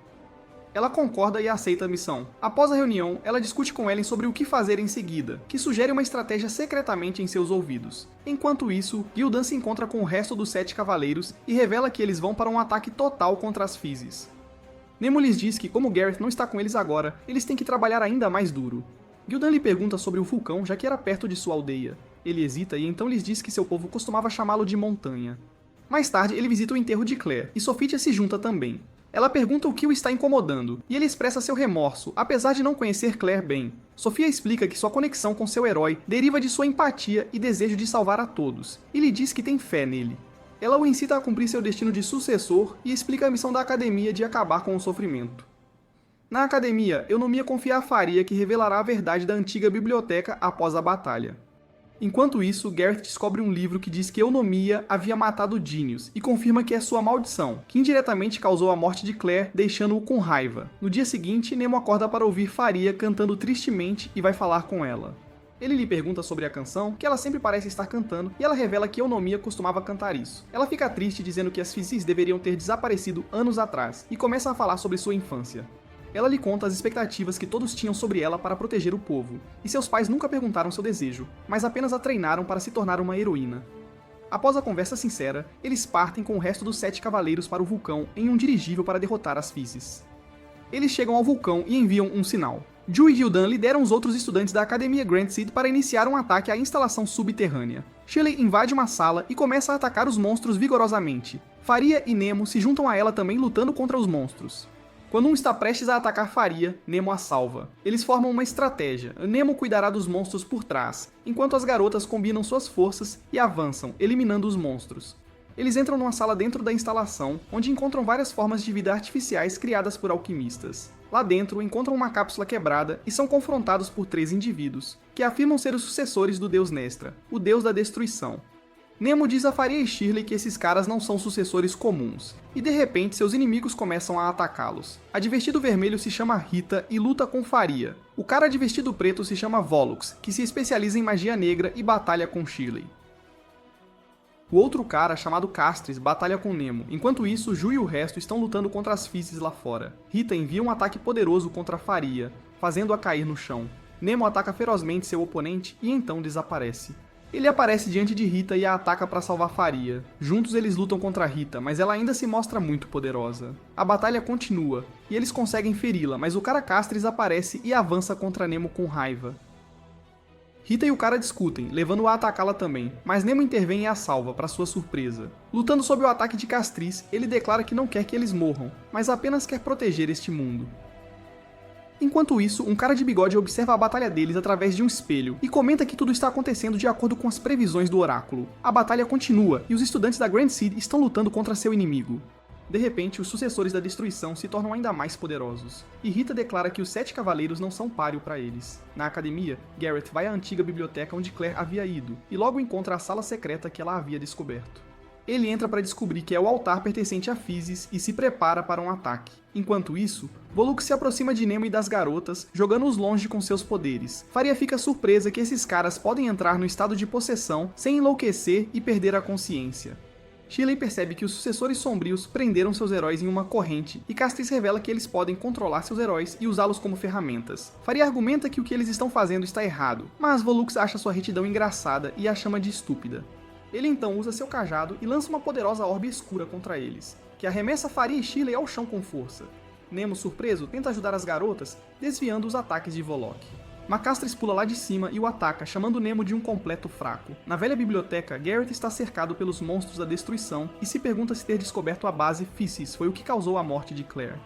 Ela concorda e aceita a missão. Após a reunião, ela discute com Ellen sobre o que fazer em seguida, que sugere uma estratégia secretamente em seus ouvidos. Enquanto isso, Gildan se encontra com o resto dos 7 Cavaleiros e revela que eles vão para um ataque total contra as Physis. Nemo lhes diz que, como Gareth não está com eles agora, eles têm que trabalhar ainda mais duro. Gildan lhe pergunta sobre o vulcão, já que era perto de sua aldeia. Ele hesita e então lhes diz que seu povo costumava chamá-lo de Montanha. Mais tarde, ele visita o enterro de Claire, e Sophitia se junta também. Ela pergunta o que o está incomodando, e ele expressa seu remorso, apesar de não conhecer Claire bem. Sofia explica que sua conexão com seu herói deriva de sua empatia e desejo de salvar a todos, e lhe diz que tem fé nele. Ela o incita a cumprir seu destino de sucessor e explica a missão da academia de acabar com o sofrimento. Na academia, Eunomia confia a Faria que revelará a verdade da antiga biblioteca após a batalha. Enquanto isso, Gareth descobre um livro que diz que Eunomia havia matado Dinius e confirma que é sua maldição, que indiretamente causou a morte de Claire, deixando-o com raiva. No dia seguinte, Nemo acorda para ouvir Faria cantando tristemente e vai falar com ela. Ele lhe pergunta sobre a canção, que ela sempre parece estar cantando, e ela revela que Eunomia costumava cantar isso. Ela fica triste dizendo que as Physis deveriam ter desaparecido anos atrás, e começa a falar sobre sua infância. Ela lhe conta as expectativas que todos tinham sobre ela para proteger o povo, e seus pais nunca perguntaram seu desejo, mas apenas a treinaram para se tornar uma heroína. Após a conversa sincera, eles partem com o resto dos 7 cavaleiros para o vulcão em um dirigível para derrotar as Physis. Eles chegam ao vulcão e enviam um sinal. Ju e Gildan lideram os outros estudantes da Academia Grand Seed para iniciar um ataque à instalação subterrânea. Shirley invade uma sala e começa a atacar os monstros vigorosamente. Faria e Nemo se juntam a ela também lutando contra os monstros. Quando um está prestes a atacar Faria, Nemo a salva. Eles formam uma estratégia. Nemo cuidará dos monstros por trás, enquanto as garotas combinam suas forças e avançam, eliminando os monstros. Eles entram numa sala dentro da instalação, onde encontram várias formas de vida artificiais criadas por alquimistas. Lá dentro, encontram uma cápsula quebrada e são confrontados por 3 indivíduos, que afirmam ser os sucessores do deus Nestra, o deus da destruição. Nemo diz a Faria e Shirley que esses caras não são sucessores comuns, e de repente seus inimigos começam a atacá-los. A de vestido vermelho se chama Rita e luta com Faria. O cara de vestido preto se chama Volux, que se especializa em magia negra e batalha com Shirley. O outro cara, chamado Castris, batalha com Nemo. Enquanto isso, Ju e o resto estão lutando contra as Physis lá fora. Rita envia um ataque poderoso contra Faria, fazendo-a cair no chão. Nemo ataca ferozmente seu oponente e então desaparece. Ele aparece diante de Rita e a ataca para salvar Faria. Juntos eles lutam contra Rita, mas ela ainda se mostra muito poderosa. A batalha continua, e eles conseguem feri-la, mas o cara Castris aparece e avança contra Nemo com raiva. Rita e o cara discutem, levando-o a atacá-la também, mas Nemo intervém e a salva, para sua surpresa. Lutando sob o ataque de Castris, ele declara que não quer que eles morram, mas apenas quer proteger este mundo. Enquanto isso, um cara de bigode observa a batalha deles através de um espelho e comenta que tudo está acontecendo de acordo com as previsões do oráculo. A batalha continua e os estudantes da Grand Seed estão lutando contra seu inimigo. De repente, os sucessores da destruição se tornam ainda mais poderosos, e Rita declara que os 7 cavaleiros não são páreo para eles. Na academia, Gareth vai à antiga biblioteca onde Claire havia ido, e logo encontra a sala secreta que ela havia descoberto. Ele entra para descobrir que é o altar pertencente a Physis e se prepara para um ataque. Enquanto isso, Volux se aproxima de Nemo e das garotas, jogando-os longe com seus poderes. Faria fica surpresa que esses caras podem entrar no estado de possessão sem enlouquecer e perder a consciência. Shirley percebe que os sucessores sombrios prenderam seus heróis em uma corrente e Castris revela que eles podem controlar seus heróis e usá-los como ferramentas. Faria argumenta que o que eles estão fazendo está errado, mas Volux acha sua retidão engraçada e a chama de estúpida. Ele então usa seu cajado e lança uma poderosa orbe escura contra eles, que arremessa Faria e Shirley ao chão com força. Nemo, surpreso, tenta ajudar as garotas, desviando os ataques de Volok. Macastris pula lá de cima e o ataca, chamando Nemo de um completo fraco. Na velha biblioteca, Gareth está cercado pelos monstros da destruição e se pergunta se ter descoberto a base Physis foi o que causou a morte de Claire.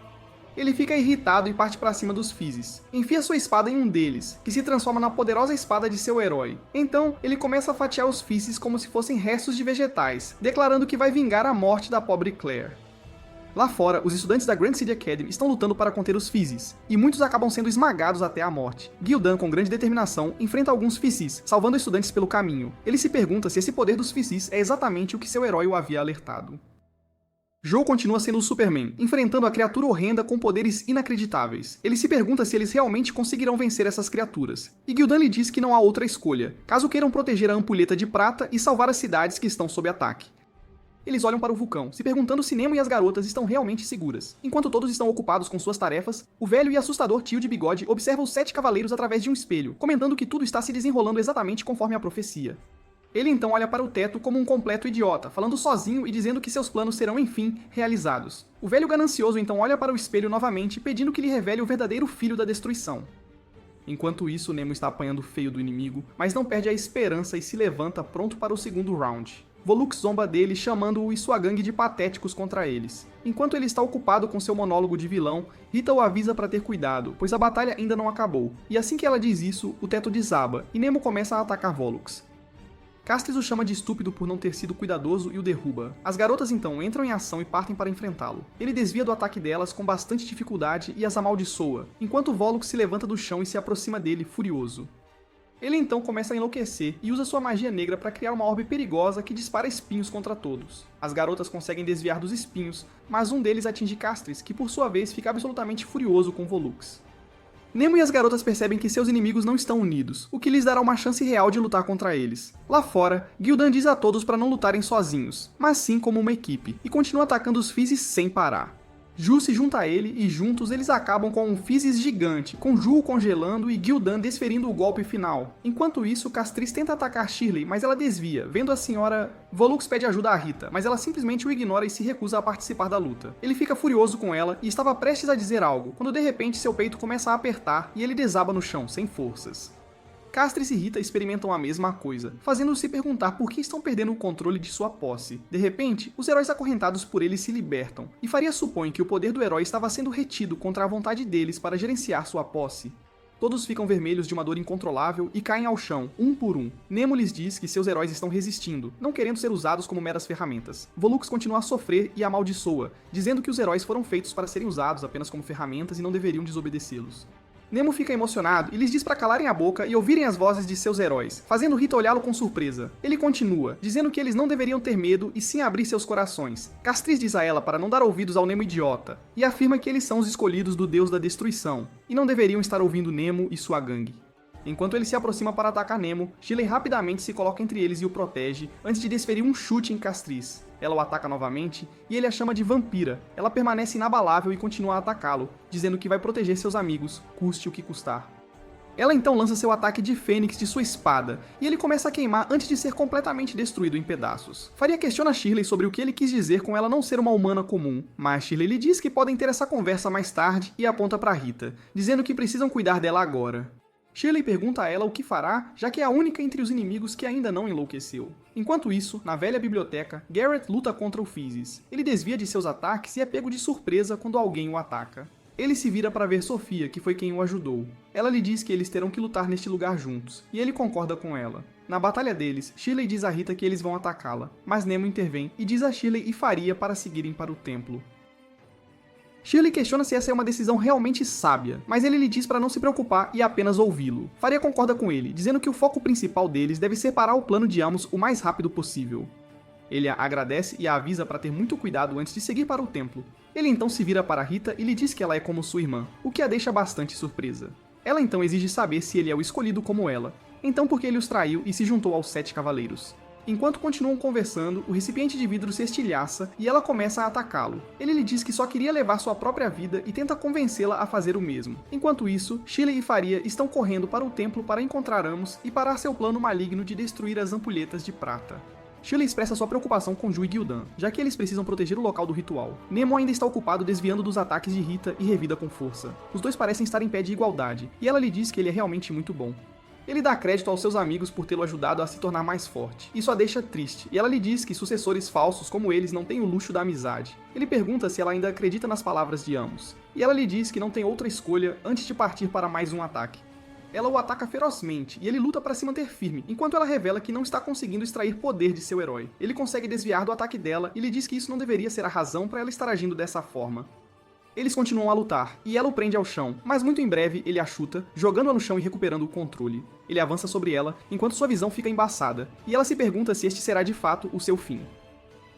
Ele fica irritado e parte para cima dos Physis. Enfia sua espada em um deles, que se transforma na poderosa espada de seu herói. Então, ele começa a fatiar os Physis como se fossem restos de vegetais, declarando que vai vingar a morte da pobre Claire. Lá fora, os estudantes da Grand City Academy estão lutando para conter os Fizzes, e muitos acabam sendo esmagados até a morte. Gildan, com grande determinação, enfrenta alguns Fizzes, salvando estudantes pelo caminho. Ele se pergunta se esse poder dos Fizzes é exatamente o que seu herói o havia alertado. Joe continua sendo o Superman, enfrentando a criatura horrenda com poderes inacreditáveis. Ele se pergunta se eles realmente conseguirão vencer essas criaturas. E Gildan lhe diz que não há outra escolha, caso queiram proteger a ampulheta de prata e salvar as cidades que estão sob ataque. Eles olham para o vulcão, se perguntando se Nemo e as garotas estão realmente seguras. Enquanto todos estão ocupados com suas tarefas, o velho e assustador tio de bigode observa os 7 cavaleiros através de um espelho, comentando que tudo está se desenrolando exatamente conforme a profecia. Ele então olha para o teto como um completo idiota, falando sozinho e dizendo que seus planos serão enfim realizados. O velho ganancioso então olha para o espelho novamente, pedindo que lhe revele o verdadeiro filho da destruição. Enquanto isso, Nemo está apanhando feio do inimigo, mas não perde a esperança e se levanta pronto para o segundo round. Volux zomba dele, chamando-o e sua gangue de patéticos contra eles. Enquanto ele está ocupado com seu monólogo de vilão, Rita o avisa para ter cuidado, pois a batalha ainda não acabou. E assim que ela diz isso, o teto desaba, e Nemo começa a atacar Volux. Castris o chama de estúpido por não ter sido cuidadoso e o derruba. As garotas então entram em ação e partem para enfrentá-lo. Ele desvia do ataque delas com bastante dificuldade e as amaldiçoa, enquanto Volux se levanta do chão e se aproxima dele, furioso. Ele então começa a enlouquecer e usa sua magia negra para criar uma orbe perigosa que dispara espinhos contra todos. As garotas conseguem desviar dos espinhos, mas um deles atinge Castris, que por sua vez fica absolutamente furioso com Volux. Nemo e as garotas percebem que seus inimigos não estão unidos, o que lhes dará uma chance real de lutar contra eles. Lá fora, Gildan diz a todos para não lutarem sozinhos, mas sim como uma equipe, e continua atacando os Fizzes sem parar. Ju se junta a ele e juntos eles acabam com um Fizzes gigante, com Ju o congelando e Gildan desferindo o golpe final. Enquanto isso, Castris tenta atacar Shirley, mas ela desvia, vendo a senhora... Volux pede ajuda a Rita, mas ela simplesmente o ignora e se recusa a participar da luta. Ele fica furioso com ela e estava prestes a dizer algo, quando de repente seu peito começa a apertar e ele desaba no chão, sem forças. Castris e Rita experimentam a mesma coisa, fazendo-se perguntar por que estão perdendo o controle de sua posse. De repente, os heróis acorrentados por eles se libertam, e Faria supõe que o poder do herói estava sendo retido contra a vontade deles para gerenciar sua posse. Todos ficam vermelhos de uma dor incontrolável e caem ao chão, um por um. Nemo lhes diz que seus heróis estão resistindo, não querendo ser usados como meras ferramentas. Volux continua a sofrer e amaldiçoa, dizendo que os heróis foram feitos para serem usados apenas como ferramentas e não deveriam desobedecê-los. Nemo fica emocionado e lhes diz para calarem a boca e ouvirem as vozes de seus heróis, fazendo Rita olhá-lo com surpresa. Ele continua, dizendo que eles não deveriam ter medo e sim abrir seus corações. Castris diz a ela para não dar ouvidos ao Nemo idiota, e afirma que eles são os escolhidos do deus da destruição, e não deveriam estar ouvindo Nemo e sua gangue. Enquanto ele se aproxima para atacar Nemo, Shirley rapidamente se coloca entre eles e o protege, antes de desferir um chute em Castris. Ela o ataca novamente, e ele a chama de vampira. Ela permanece inabalável e continua a atacá-lo, dizendo que vai proteger seus amigos, custe o que custar. Ela então lança seu ataque de fênix de sua espada, e ele começa a queimar antes de ser completamente destruído em pedaços. Faria questiona Shirley sobre o que ele quis dizer com ela não ser uma humana comum, mas Shirley lhe diz que podem ter essa conversa mais tarde e aponta para Rita, dizendo que precisam cuidar dela agora. Shirley pergunta a ela o que fará, já que é a única entre os inimigos que ainda não enlouqueceu. Enquanto isso, na velha biblioteca, Garrett luta contra o Fizzes. Ele desvia de seus ataques e é pego de surpresa quando alguém o ataca. Ele se vira para ver Sofia, que foi quem o ajudou. Ela lhe diz que eles terão que lutar neste lugar juntos, e ele concorda com ela. Na batalha deles, Shirley diz a Rita que eles vão atacá-la, mas Nemo intervém e diz a Shirley e Faria para seguirem para o templo. Shirley questiona se essa é uma decisão realmente sábia, mas ele lhe diz para não se preocupar e apenas ouvi-lo. Faria concorda com ele, dizendo que o foco principal deles deve ser parar o plano de ambos o mais rápido possível. Ele a agradece e a avisa para ter muito cuidado antes de seguir para o templo. Ele então se vira para Rita e lhe diz que ela é como sua irmã, o que a deixa bastante surpresa. Ela então exige saber se ele é o escolhido como ela, então por que ele os traiu e se juntou aos 7 cavaleiros. Enquanto continuam conversando, o recipiente de vidro se estilhaça e ela começa a atacá-lo. Ele lhe diz que só queria levar sua própria vida e tenta convencê-la a fazer o mesmo. Enquanto isso, Shirley e Faria estão correndo para o templo para encontrar Amos e parar seu plano maligno de destruir as ampulhetas de prata. Shirley expressa sua preocupação com Ju e Gildan, já que eles precisam proteger o local do ritual. Nemo ainda está ocupado desviando dos ataques de Rita e revida com força. Os dois parecem estar em pé de igualdade, e ela lhe diz que ele é realmente muito bom. Ele dá crédito aos seus amigos por tê-lo ajudado a se tornar mais forte. Isso a deixa triste, e ela lhe diz que sucessores falsos como eles não têm o luxo da amizade. Ele pergunta se ela ainda acredita nas palavras de ambos, e ela lhe diz que não tem outra escolha antes de partir para mais um ataque. ela o ataca ferozmente e ele luta para se manter firme, enquanto ela revela que não está conseguindo extrair poder de seu herói. Ele consegue desviar do ataque dela e lhe diz que isso não deveria ser a razão para ela estar agindo dessa forma. Eles continuam a lutar, e ela o prende ao chão, mas muito em breve ele a chuta, jogando-a no chão e recuperando o controle. Ele avança sobre ela, enquanto sua visão fica embaçada, e ela se pergunta se este será de fato o seu fim.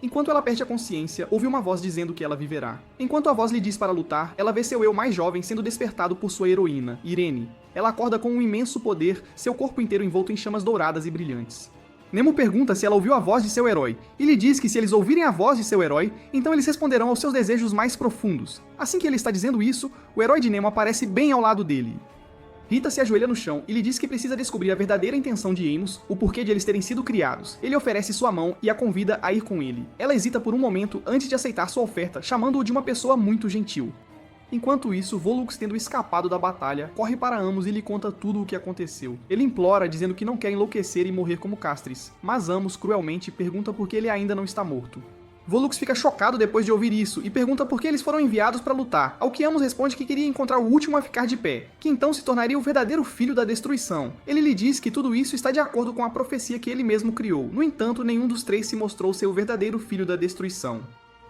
Enquanto ela perde a consciência, ouve uma voz dizendo que ela viverá. Enquanto a voz lhe diz para lutar, ela vê seu eu mais jovem sendo despertado por sua heroína, Irene. Ela acorda com um imenso poder, seu corpo inteiro envolto em chamas douradas e brilhantes. Nemo pergunta se ela ouviu a voz de seu herói, e lhe diz que se eles ouvirem a voz de seu herói, então eles responderão aos seus desejos mais profundos. Assim que ele está dizendo isso, o herói de Nemo aparece bem ao lado dele. Rita se ajoelha no chão e lhe diz que precisa descobrir a verdadeira intenção de Amos, o porquê de eles terem sido criados. Ele oferece sua mão e a convida a ir com ele. Ela hesita por um momento antes de aceitar sua oferta, chamando-o de uma pessoa muito gentil. Enquanto isso, Volux, tendo escapado da batalha, corre para Amos e lhe conta tudo o que aconteceu. Ele implora, dizendo que não quer enlouquecer e morrer como Castris, mas Amos, cruelmente, pergunta por que ele ainda não está morto. Volux fica chocado depois de ouvir isso e pergunta por que eles foram enviados para lutar, ao que Amos responde que queria encontrar o último a ficar de pé, que então se tornaria o verdadeiro filho da destruição. Ele lhe diz que tudo isso está de acordo com a profecia que ele mesmo criou, no entanto, nenhum dos três se mostrou ser o verdadeiro filho da destruição.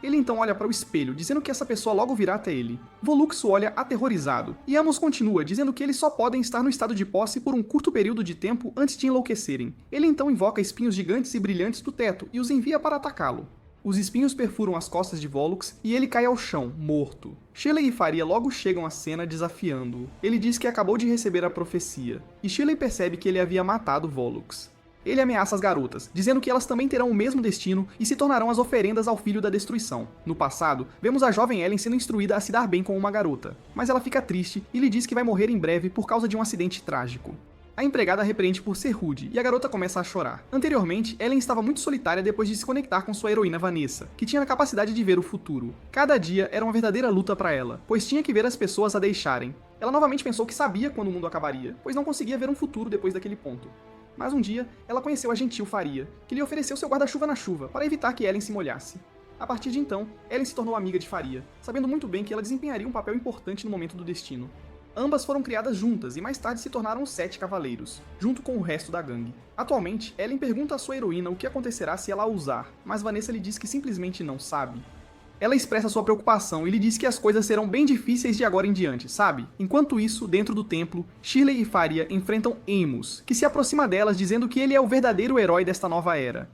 Ele então olha para o espelho, dizendo que essa pessoa logo virá até ele. Volux o olha aterrorizado, e Amos continua, dizendo que eles só podem estar no estado de posse por um curto período de tempo antes de enlouquecerem. Ele então invoca espinhos gigantes e brilhantes do teto e os envia para atacá-lo. Os espinhos perfuram as costas de Volux e ele cai ao chão, morto. Shirley e Faria logo chegam à cena desafiando-o. Ele diz que acabou de receber a profecia, e Shirley percebe que ele havia matado Volux. Ele ameaça as garotas, dizendo que elas também terão o mesmo destino e se tornarão as oferendas ao filho da destruição. No passado, vemos a jovem Ellen sendo instruída a se dar bem com uma garota, mas ela fica triste e lhe diz que vai morrer em breve por causa de um acidente trágico. A empregada repreende por ser rude, e a garota começa a chorar. Anteriormente, Ellen estava muito solitária depois de se conectar com sua heroína Vanessa, que tinha a capacidade de ver o futuro. Cada dia era uma verdadeira luta para ela, pois tinha que ver as pessoas a deixarem. Ela novamente pensou que sabia quando o mundo acabaria, pois não conseguia ver um futuro depois daquele ponto. Mas um dia, ela conheceu a gentil Faria, que lhe ofereceu seu guarda-chuva na chuva, para evitar que Ellen se molhasse. A partir de então, Ellen se tornou amiga de Faria, sabendo muito bem que ela desempenharia um papel importante no momento do destino. Ambas foram criadas juntas e mais tarde se tornaram os 7 cavaleiros, junto com o resto da gangue. Atualmente, Ellen pergunta à sua heroína o que acontecerá se ela a usar, mas Vanessa lhe diz que simplesmente não sabe. Ela expressa sua preocupação e lhe diz que as coisas serão bem difíceis de agora em diante, sabe? Enquanto isso, dentro do templo, Shirley e Faria enfrentam Amos, que se aproxima delas dizendo que ele é o verdadeiro herói desta nova era.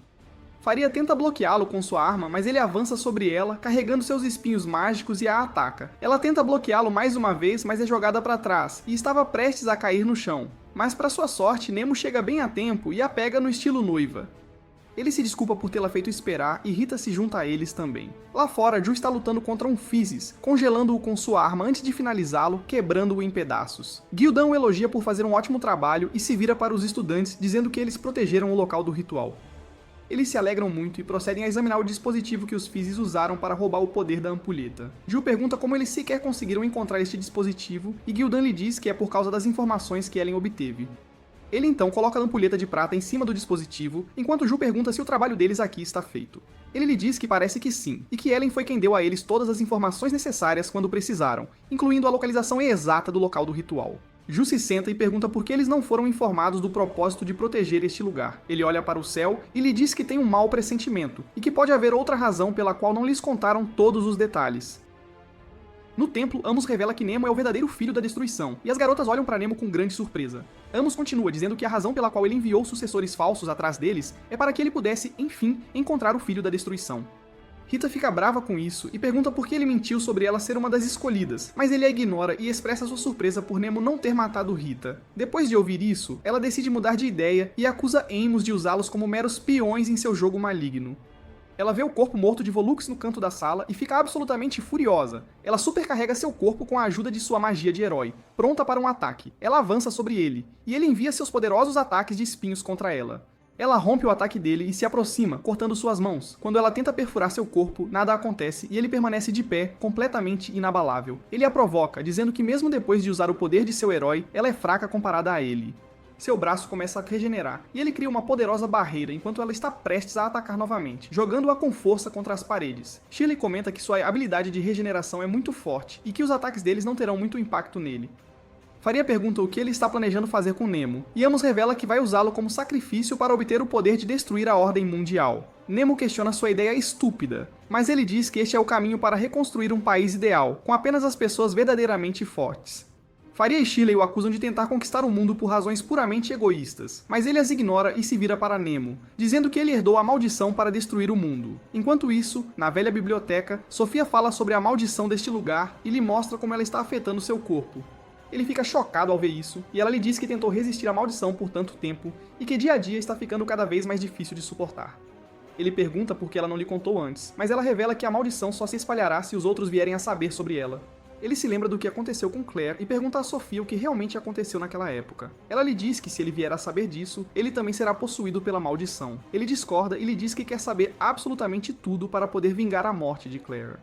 Faria tenta bloqueá-lo com sua arma, mas ele avança sobre ela, carregando seus espinhos mágicos e a ataca. Ela tenta bloqueá-lo mais uma vez, mas é jogada para trás, e estava prestes a cair no chão. Mas para sua sorte, Nemo chega bem a tempo e a pega no estilo noiva. Ele se desculpa por tê-la feito esperar e Rita se junta a eles também. Lá fora, Ju está lutando contra um Physis, congelando-o com sua arma antes de finalizá-lo, quebrando-o em pedaços. Gildan o elogia por fazer um ótimo trabalho e se vira para os estudantes, dizendo que eles protegeram o local do ritual. Eles se alegram muito e procedem a examinar o dispositivo que os Physis usaram para roubar o poder da ampulheta. Ju pergunta como eles sequer conseguiram encontrar este dispositivo e Gildan lhe diz que é por causa das informações que Ellen obteve. Ele então coloca a ampulheta de prata em cima do dispositivo, enquanto Ju pergunta se o trabalho deles aqui está feito. Ele lhe diz que parece que sim, e que Ellen foi quem deu a eles todas as informações necessárias quando precisaram, incluindo a localização exata do local do ritual. Ju se senta e pergunta por que eles não foram informados do propósito de proteger este lugar. Ele olha para o céu e lhe diz que tem um mau pressentimento, e que pode haver outra razão pela qual não lhes contaram todos os detalhes. No templo, Amos revela que Nemo é o verdadeiro filho da destruição, e as garotas olham para Nemo com grande surpresa. Amos continua dizendo que a razão pela qual ele enviou sucessores falsos atrás deles é para que ele pudesse, enfim, encontrar o filho da destruição. Rita fica brava com isso e pergunta por que ele mentiu sobre ela ser uma das escolhidas, mas ele a ignora e expressa sua surpresa por Nemo não ter matado Rita. Depois de ouvir isso, ela decide mudar de ideia e acusa Amos de usá-los como meros peões em seu jogo maligno. Ela vê o corpo morto de Volux no canto da sala e fica absolutamente furiosa. Ela supercarrega seu corpo com a ajuda de sua magia de herói, pronta para um ataque. Ela avança sobre ele, e ele envia seus poderosos ataques de espinhos contra ela. Ela rompe o ataque dele e se aproxima, cortando suas mãos. Quando ela tenta perfurar seu corpo, nada acontece e ele permanece de pé, completamente inabalável. Ele a provoca, dizendo que mesmo depois de usar o poder de seu herói, ela é fraca comparada a ele. Seu braço começa a regenerar, e ele cria uma poderosa barreira enquanto ela está prestes a atacar novamente, jogando-a com força contra as paredes. Shirley comenta que sua habilidade de regeneração é muito forte, e que os ataques deles não terão muito impacto nele. Faria pergunta o que ele está planejando fazer com Nemo, e Amos revela que vai usá-lo como sacrifício para obter o poder de destruir a ordem mundial. Nemo questiona sua ideia estúpida, mas ele diz que este é o caminho para reconstruir um país ideal, com apenas as pessoas verdadeiramente fortes. Faria e Shirley o acusam de tentar conquistar o mundo por razões puramente egoístas, mas ele as ignora e se vira para Nemo, dizendo que ele herdou a maldição para destruir o mundo. Enquanto isso, na velha biblioteca, Sofia fala sobre a maldição deste lugar e lhe mostra como ela está afetando seu corpo. Ele fica chocado ao ver isso, e ela lhe diz que tentou resistir à maldição por tanto tempo e que dia a dia está ficando cada vez mais difícil de suportar. Ele pergunta por que ela não lhe contou antes, mas ela revela que a maldição só se espalhará se os outros vierem a saber sobre ela. Ele se lembra do que aconteceu com Claire e pergunta a Sofia o que realmente aconteceu naquela época. Ela lhe diz que se ele vier a saber disso, ele também será possuído pela maldição. Ele discorda e lhe diz que quer saber absolutamente tudo para poder vingar a morte de Claire.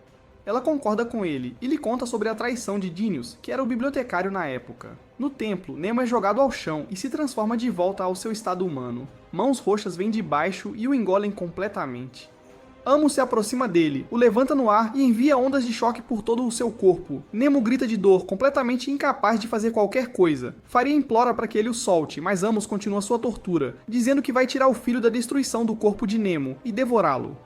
Ela concorda com ele e lhe conta sobre a traição de Dinius, que era o bibliotecário na época. No templo, Nemo é jogado ao chão e se transforma de volta ao seu estado humano. Mãos roxas vêm de baixo e o engolem completamente. Amos se aproxima dele, o levanta no ar e envia ondas de choque por todo o seu corpo. Nemo grita de dor, completamente incapaz de fazer qualquer coisa. Faria implora para que ele o solte, mas Amos continua sua tortura, dizendo que vai tirar o filho da destruição do corpo de Nemo e devorá-lo.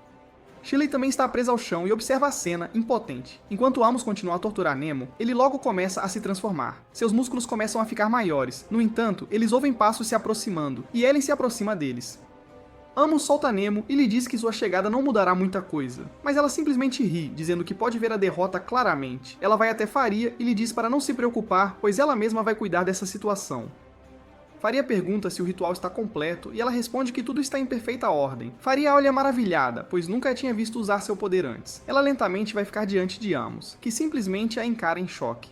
Shirley também está presa ao chão e observa a cena, impotente. Enquanto Amos continua a torturar Nemo, ele logo começa a se transformar. Seus músculos começam a ficar maiores. No entanto, eles ouvem passos se aproximando, e Ellen se aproxima deles. Amos solta Nemo e lhe diz que sua chegada não mudará muita coisa. Mas ela simplesmente ri, dizendo que pode ver a derrota claramente. Ela vai até Faria e lhe diz para não se preocupar, pois ela mesma vai cuidar dessa situação. Faria pergunta se o ritual está completo e ela responde que tudo está em perfeita ordem. Faria olha maravilhada, pois nunca a tinha visto usar seu poder antes. Ela lentamente vai ficar diante de Amos, que simplesmente a encara em choque.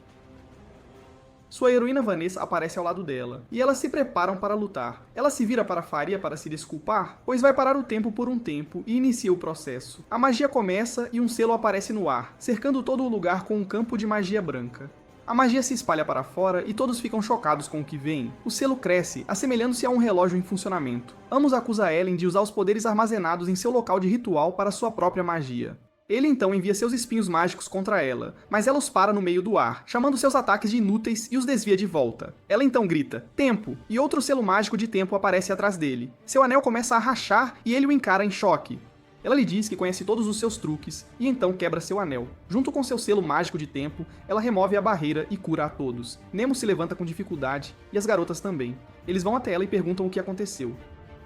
Sua heroína Vanessa aparece ao lado dela, e elas se preparam para lutar. Ela se vira para Faria para se desculpar, pois vai parar o tempo por um tempo e inicia o processo. A magia começa e um selo aparece no ar, cercando todo o lugar com um campo de magia branca. A magia se espalha para fora e todos ficam chocados com o que veem. O selo cresce, assemelhando-se a um relógio em funcionamento. Amos acusa Ellen de usar os poderes armazenados em seu local de ritual para sua própria magia. Ele então envia seus espinhos mágicos contra ela, mas ela os para no meio do ar, chamando seus ataques de inúteis e os desvia de volta. Ela então grita, "Tempo!", e outro selo mágico de tempo aparece atrás dele. Seu anel começa a rachar e ele o encara em choque. Ela lhe diz que conhece todos os seus truques, e então quebra seu anel. Junto com seu selo mágico de tempo, ela remove a barreira e cura a todos. Nemo se levanta com dificuldade, e as garotas também. Eles vão até ela e perguntam o que aconteceu.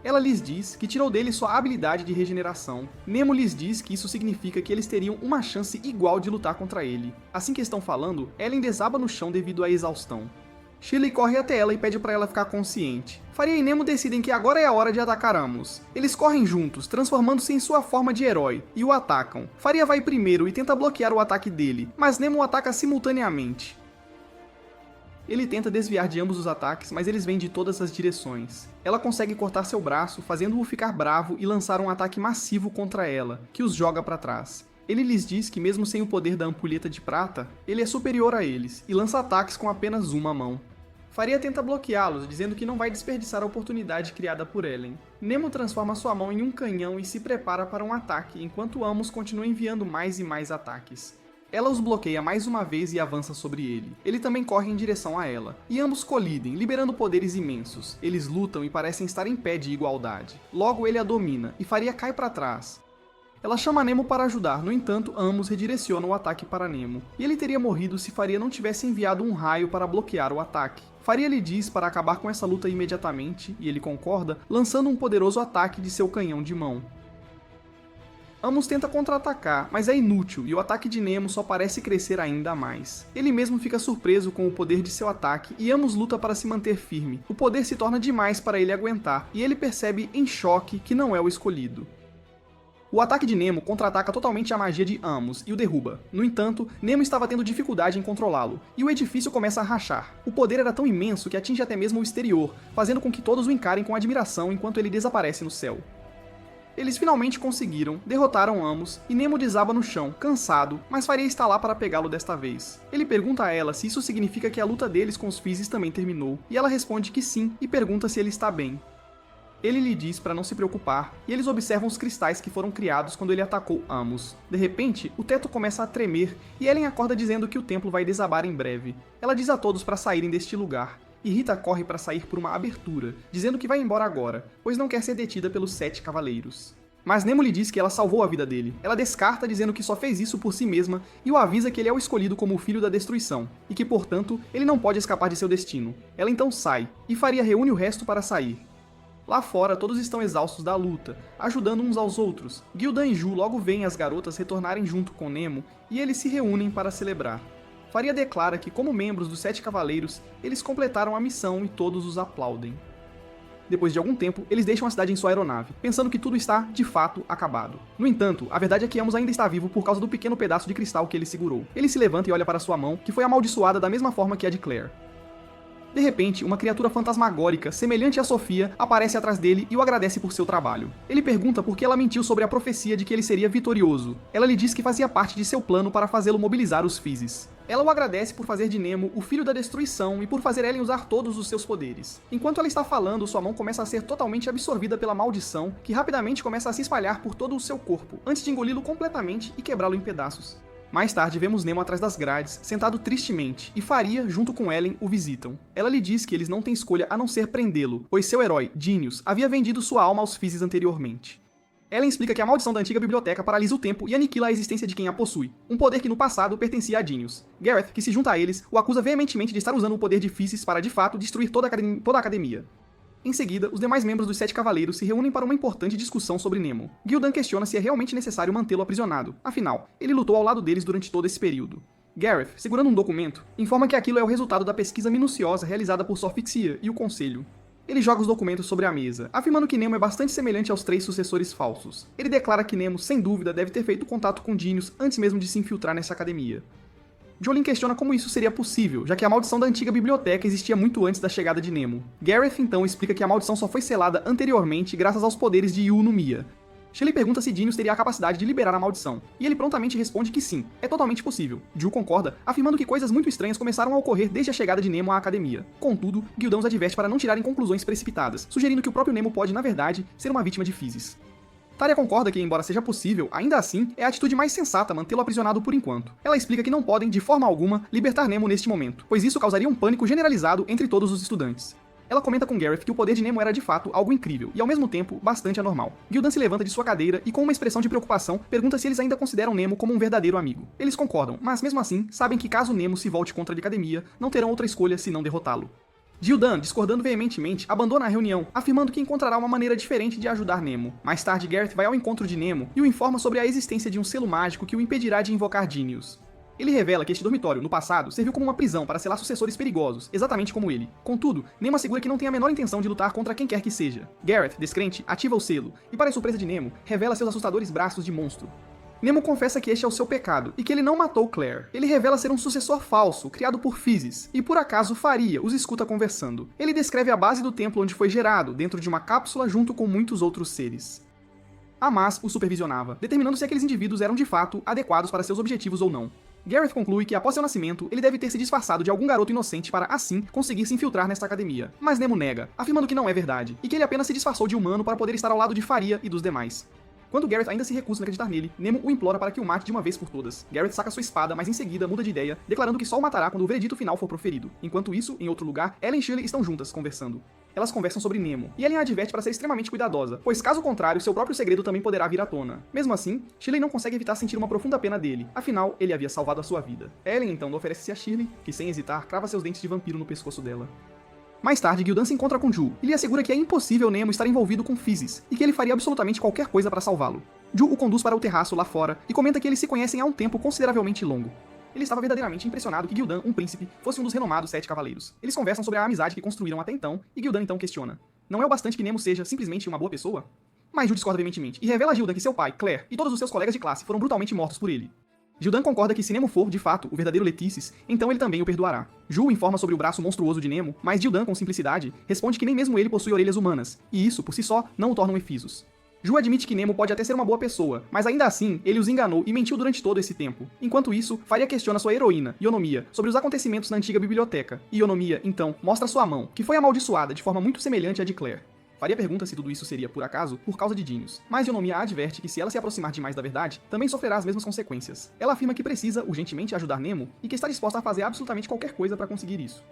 Ela lhes diz que tirou dele sua habilidade de regeneração. Nemo lhes diz que isso significa que eles teriam uma chance igual de lutar contra ele. Assim que estão falando, Ellen desaba no chão devido à exaustão. Shirley corre até ela e pede para ela ficar consciente. Faria e Nemo decidem que agora é a hora de atacar Amos. Eles correm juntos, transformando-se em sua forma de herói, e o atacam. Faria vai primeiro e tenta bloquear o ataque dele, mas Nemo o ataca simultaneamente. Ele tenta desviar de ambos os ataques, mas eles vêm de todas as direções. Ela consegue cortar seu braço, fazendo-o ficar bravo e lançar um ataque massivo contra ela, que os joga para trás. Ele lhes diz que mesmo sem o poder da ampulheta de prata, ele é superior a eles, e lança ataques com apenas uma mão. Faria tenta bloqueá-los, dizendo que não vai desperdiçar a oportunidade criada por Ellen. Nemo transforma sua mão em um canhão e se prepara para um ataque, enquanto Amos continua enviando mais e mais ataques. Ela os bloqueia mais uma vez e avança sobre ele. Ele também corre em direção a ela, e ambos colidem, liberando poderes imensos. Eles lutam e parecem estar em pé de igualdade. Logo ele a domina, e Faria cai para trás. Ela chama Nemo para ajudar, no entanto, Amos redireciona o ataque para Nemo, e ele teria morrido se Faria não tivesse enviado um raio para bloquear o ataque. Faria lhe diz para acabar com essa luta imediatamente, e ele concorda, lançando um poderoso ataque de seu canhão de mão. Amos tenta contra-atacar, mas é inútil e o ataque de Nemo só parece crescer ainda mais. Ele mesmo fica surpreso com o poder de seu ataque e Amos luta para se manter firme. O poder se torna demais para ele aguentar, e ele percebe em choque que não é o escolhido. O ataque de Nemo contra-ataca totalmente a magia de Amos e o derruba. No entanto, Nemo estava tendo dificuldade em controlá-lo, e o edifício começa a rachar. O poder era tão imenso que atinge até mesmo o exterior, fazendo com que todos o encarem com admiração enquanto ele desaparece no céu. Eles finalmente conseguiram, derrotaram Amos, e Nemo desaba no chão, cansado, mas Faria está lá para pegá-lo desta vez. Ele pergunta a ela se isso significa que a luta deles com os Physis também terminou, e ela responde que sim, e pergunta se ele está bem. Ele lhe diz para não se preocupar, e eles observam os cristais que foram criados quando ele atacou Amos. De repente, o teto começa a tremer, e Ellen acorda dizendo que o templo vai desabar em breve. Ela diz a todos para saírem deste lugar, e Rita corre para sair por uma abertura, dizendo que vai embora agora, pois não quer ser detida pelos 7 cavaleiros. Mas Nemo lhe diz que ela salvou a vida dele. Ela descarta dizendo que só fez isso por si mesma e o avisa que ele é o escolhido como o filho da destruição, e que, portanto, ele não pode escapar de seu destino. Ela então sai, e Faria reúne o resto para sair. Lá fora, todos estão exaustos da luta, ajudando uns aos outros. Gildan e Ju logo veem as garotas retornarem junto com Nemo, e eles se reúnem para celebrar. Faria declara que, como membros dos 7 cavaleiros, eles completaram a missão e todos os aplaudem. Depois de algum tempo, eles deixam a cidade em sua aeronave, pensando que tudo está, de fato, acabado. No entanto, a verdade é que Amos ainda está vivo por causa do pequeno pedaço de cristal que ele segurou. Ele se levanta e olha para sua mão, que foi amaldiçoada da mesma forma que a de Claire. De repente, uma criatura fantasmagórica, semelhante a Sofia, aparece atrás dele e o agradece por seu trabalho. Ele pergunta por que ela mentiu sobre a profecia de que ele seria vitorioso. Ela lhe diz que fazia parte de seu plano para fazê-lo mobilizar os Physis. Ela o agradece por fazer de Nemo o filho da destruição e por fazer Ellen usar todos os seus poderes. Enquanto ela está falando, sua mão começa a ser totalmente absorvida pela maldição, que rapidamente começa a se espalhar por todo o seu corpo, antes de engoli-lo completamente e quebrá-lo em pedaços. Mais tarde, vemos Nemo atrás das grades, sentado tristemente, e Faria, junto com Ellen, o visitam. Ela lhe diz que eles não têm escolha a não ser prendê-lo, pois seu herói, Genius, havia vendido sua alma aos Physis anteriormente. Ellen explica que a maldição da antiga biblioteca paralisa o tempo e aniquila a existência de quem a possui, um poder que no passado pertencia a Genius. Gareth, que se junta a eles, o acusa veementemente de estar usando o poder de Physis para, de fato, destruir toda a academia. Em seguida, os demais membros dos 7 cavaleiros se reúnem para uma importante discussão sobre Nemo. Gildan questiona se é realmente necessário mantê-lo aprisionado, afinal, ele lutou ao lado deles durante todo esse período. Gareth, segurando um documento, informa que aquilo é o resultado da pesquisa minuciosa realizada por Sorfixia e o Conselho. Ele joga os documentos sobre a mesa, afirmando que Nemo é bastante semelhante aos 3 sucessores falsos. Ele declara que Nemo, sem dúvida, deve ter feito contato com Genius antes mesmo de se infiltrar nessa academia. Jolin questiona como isso seria possível, já que a maldição da antiga biblioteca existia muito antes da chegada de Nemo. Gareth então explica que a maldição só foi selada anteriormente graças aos poderes de Yu no Mia. Shelley pergunta se Genius teria a capacidade de liberar a maldição, e ele prontamente responde que sim, é totalmente possível. Ju concorda, afirmando que coisas muito estranhas começaram a ocorrer desde a chegada de Nemo à academia. Contudo, Gildan os adverte para não tirarem conclusões precipitadas, sugerindo que o próprio Nemo pode, na verdade, ser uma vítima de Physis. Taria concorda que, embora seja possível, ainda assim, é a atitude mais sensata mantê-lo aprisionado por enquanto. Ela explica que não podem, de forma alguma, libertar Nemo neste momento, pois isso causaria um pânico generalizado entre todos os estudantes. Ela comenta com Gareth que o poder de Nemo era de fato algo incrível e ao mesmo tempo bastante anormal. Gildan se levanta de sua cadeira e com uma expressão de preocupação pergunta se eles ainda consideram Nemo como um verdadeiro amigo. Eles concordam, mas mesmo assim sabem que caso Nemo se volte contra a academia, não terão outra escolha senão derrotá-lo. Gildan, discordando veementemente, abandona a reunião, afirmando que encontrará uma maneira diferente de ajudar Nemo. Mais tarde, Gareth vai ao encontro de Nemo e o informa sobre a existência de um selo mágico que o impedirá de invocar Genius. Ele revela que este dormitório, no passado, serviu como uma prisão para selar sucessores perigosos, exatamente como ele. Contudo, Nemo assegura que não tem a menor intenção de lutar contra quem quer que seja. Gareth, descrente, ativa o selo, e para a surpresa de Nemo, revela seus assustadores braços de monstro. Nemo confessa que este é o seu pecado, e que ele não matou Claire. Ele revela ser um sucessor falso, criado por Physis, e por acaso Faria os escuta conversando. Ele descreve a base do templo onde foi gerado, dentro de uma cápsula junto com muitos outros seres. Amas o supervisionava, determinando se aqueles indivíduos eram de fato adequados para seus objetivos ou não. Gareth conclui que, após seu nascimento, ele deve ter se disfarçado de algum garoto inocente para, assim, conseguir se infiltrar nesta academia. Mas Nemo nega, afirmando que não é verdade, e que ele apenas se disfarçou de humano para poder estar ao lado de Faria e dos demais. Quando Gareth ainda se recusa a acreditar nele, Nemo o implora para que o mate de uma vez por todas. Gareth saca sua espada, mas em seguida muda de ideia, declarando que só o matará quando o veredito final for proferido. Enquanto isso, em outro lugar, Ellen e Shirley estão juntas, conversando. Elas conversam sobre Nemo, e Ellen a adverte para ser extremamente cuidadosa, pois caso contrário, seu próprio segredo também poderá vir à tona. Mesmo assim, Shirley não consegue evitar sentir uma profunda pena dele, afinal, ele havia salvado a sua vida. Ellen então oferece-se a Shirley, que sem hesitar, crava seus dentes de vampiro no pescoço dela. Mais tarde, Gildan se encontra com Ju, e lhe assegura que é impossível Nemo estar envolvido com Physis, e que ele faria absolutamente qualquer coisa para salvá-lo. Ju o conduz para o terraço lá fora, e comenta que eles se conhecem há um tempo consideravelmente longo. Ele estava verdadeiramente impressionado que Gildan, um príncipe, fosse um dos renomados 7 cavaleiros. Eles conversam sobre a amizade que construíram até então, e Gildan então questiona: não é o bastante que Nemo seja simplesmente uma boa pessoa? Mas Ju discorda veementemente, e revela a Gildan que seu pai, Claire, e todos os seus colegas de classe foram brutalmente mortos por ele. Gildan concorda que se Nemo for, de fato, o verdadeiro Letices, então ele também o perdoará. Ju informa sobre o braço monstruoso de Nemo, mas Gildan, com simplicidade, responde que nem mesmo ele possui orelhas humanas, e isso, por si só, não o torna um Ephisos. Ju admite que Nemo pode até ser uma boa pessoa, mas ainda assim, ele os enganou e mentiu durante todo esse tempo. Enquanto isso, Faria questiona sua heroína, Yonomiya, sobre os acontecimentos na antiga biblioteca, e Yonomiya, então, mostra sua mão, que foi amaldiçoada de forma muito semelhante à de Claire. Faria pergunta se tudo isso seria, por acaso, por causa de Genius, mas Yonomiya adverte que se ela se aproximar demais da verdade, também sofrerá as mesmas consequências. Ela afirma que precisa urgentemente ajudar Nemo e que está disposta a fazer absolutamente qualquer coisa para conseguir isso.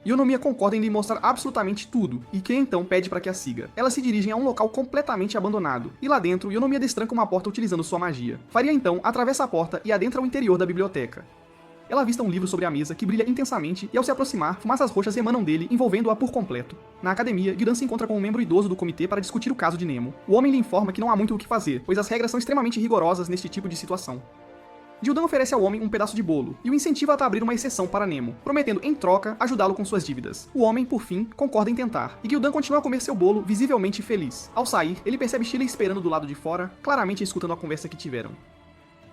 Yonomiya concorda em lhe mostrar absolutamente tudo, e que então pede para que a siga. Elas se dirigem a um local completamente abandonado, e lá dentro, Yonomiya destranca uma porta utilizando sua magia. Faria então atravessa a porta e adentra o interior da biblioteca. Ela avista um livro sobre a mesa que brilha intensamente e ao se aproximar, fumaças roxas emanam dele, envolvendo-a por completo. Na academia, Gildan se encontra com um membro idoso do comitê para discutir o caso de Nemo. O homem lhe informa que não há muito o que fazer, pois as regras são extremamente rigorosas neste tipo de situação. Gildan oferece ao homem um pedaço de bolo e o incentiva a abrir uma exceção para Nemo, prometendo, em troca, ajudá-lo com suas dívidas. O homem, por fim, concorda em tentar, e Gildan continua a comer seu bolo, visivelmente feliz. Ao sair, ele percebe Shirley esperando do lado de fora, claramente escutando a conversa que tiveram.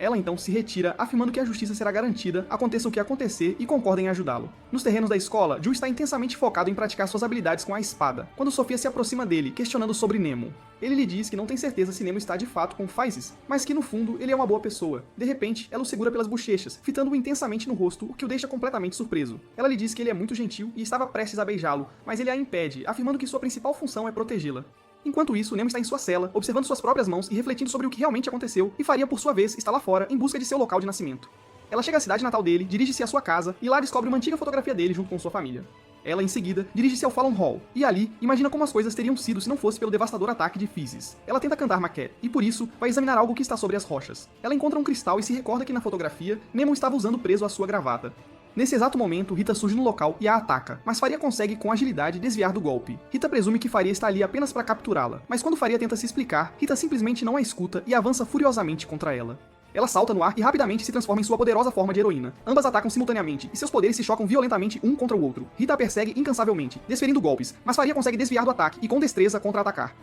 Ela então se retira, afirmando que a justiça será garantida, aconteça o que acontecer, e concorda em ajudá-lo. Nos terrenos da escola, Ju está intensamente focado em praticar suas habilidades com a espada, quando Sofia se aproxima dele, questionando sobre Nemo. Ele lhe diz que não tem certeza se Nemo está de fato com Physcis, mas que no fundo ele é uma boa pessoa. De repente, ela o segura pelas bochechas, fitando-o intensamente no rosto, o que o deixa completamente surpreso. Ela lhe diz que ele é muito gentil e estava prestes a beijá-lo, mas ele a impede, afirmando que sua principal função é protegê-la. Enquanto isso, Nemo está em sua cela, observando suas próprias mãos e refletindo sobre o que realmente aconteceu, e Faria, por sua vez, está lá fora, em busca de seu local de nascimento. Ela chega à cidade natal dele, dirige-se à sua casa, e lá descobre uma antiga fotografia dele junto com sua família. Ela, em seguida, dirige-se ao Fallon Hall, e ali, imagina como as coisas teriam sido se não fosse pelo devastador ataque de Physcis. Ela tenta cantar Maquette, e por isso, vai examinar algo que está sobre as rochas. Ela encontra um cristal e se recorda que na fotografia, Nemo estava usando preso a sua gravata. Nesse exato momento, Rita surge no local e a ataca, mas Faria consegue com agilidade desviar do golpe. Rita presume que Faria está ali apenas para capturá-la, mas quando Faria tenta se explicar, Rita simplesmente não a escuta e avança furiosamente contra ela. Ela salta no ar e rapidamente se transforma em sua poderosa forma de heroína. Ambas atacam simultaneamente, e seus poderes se chocam violentamente um contra o outro. Rita a persegue incansavelmente, desferindo golpes, mas Faria consegue desviar do ataque e com destreza contra-atacar.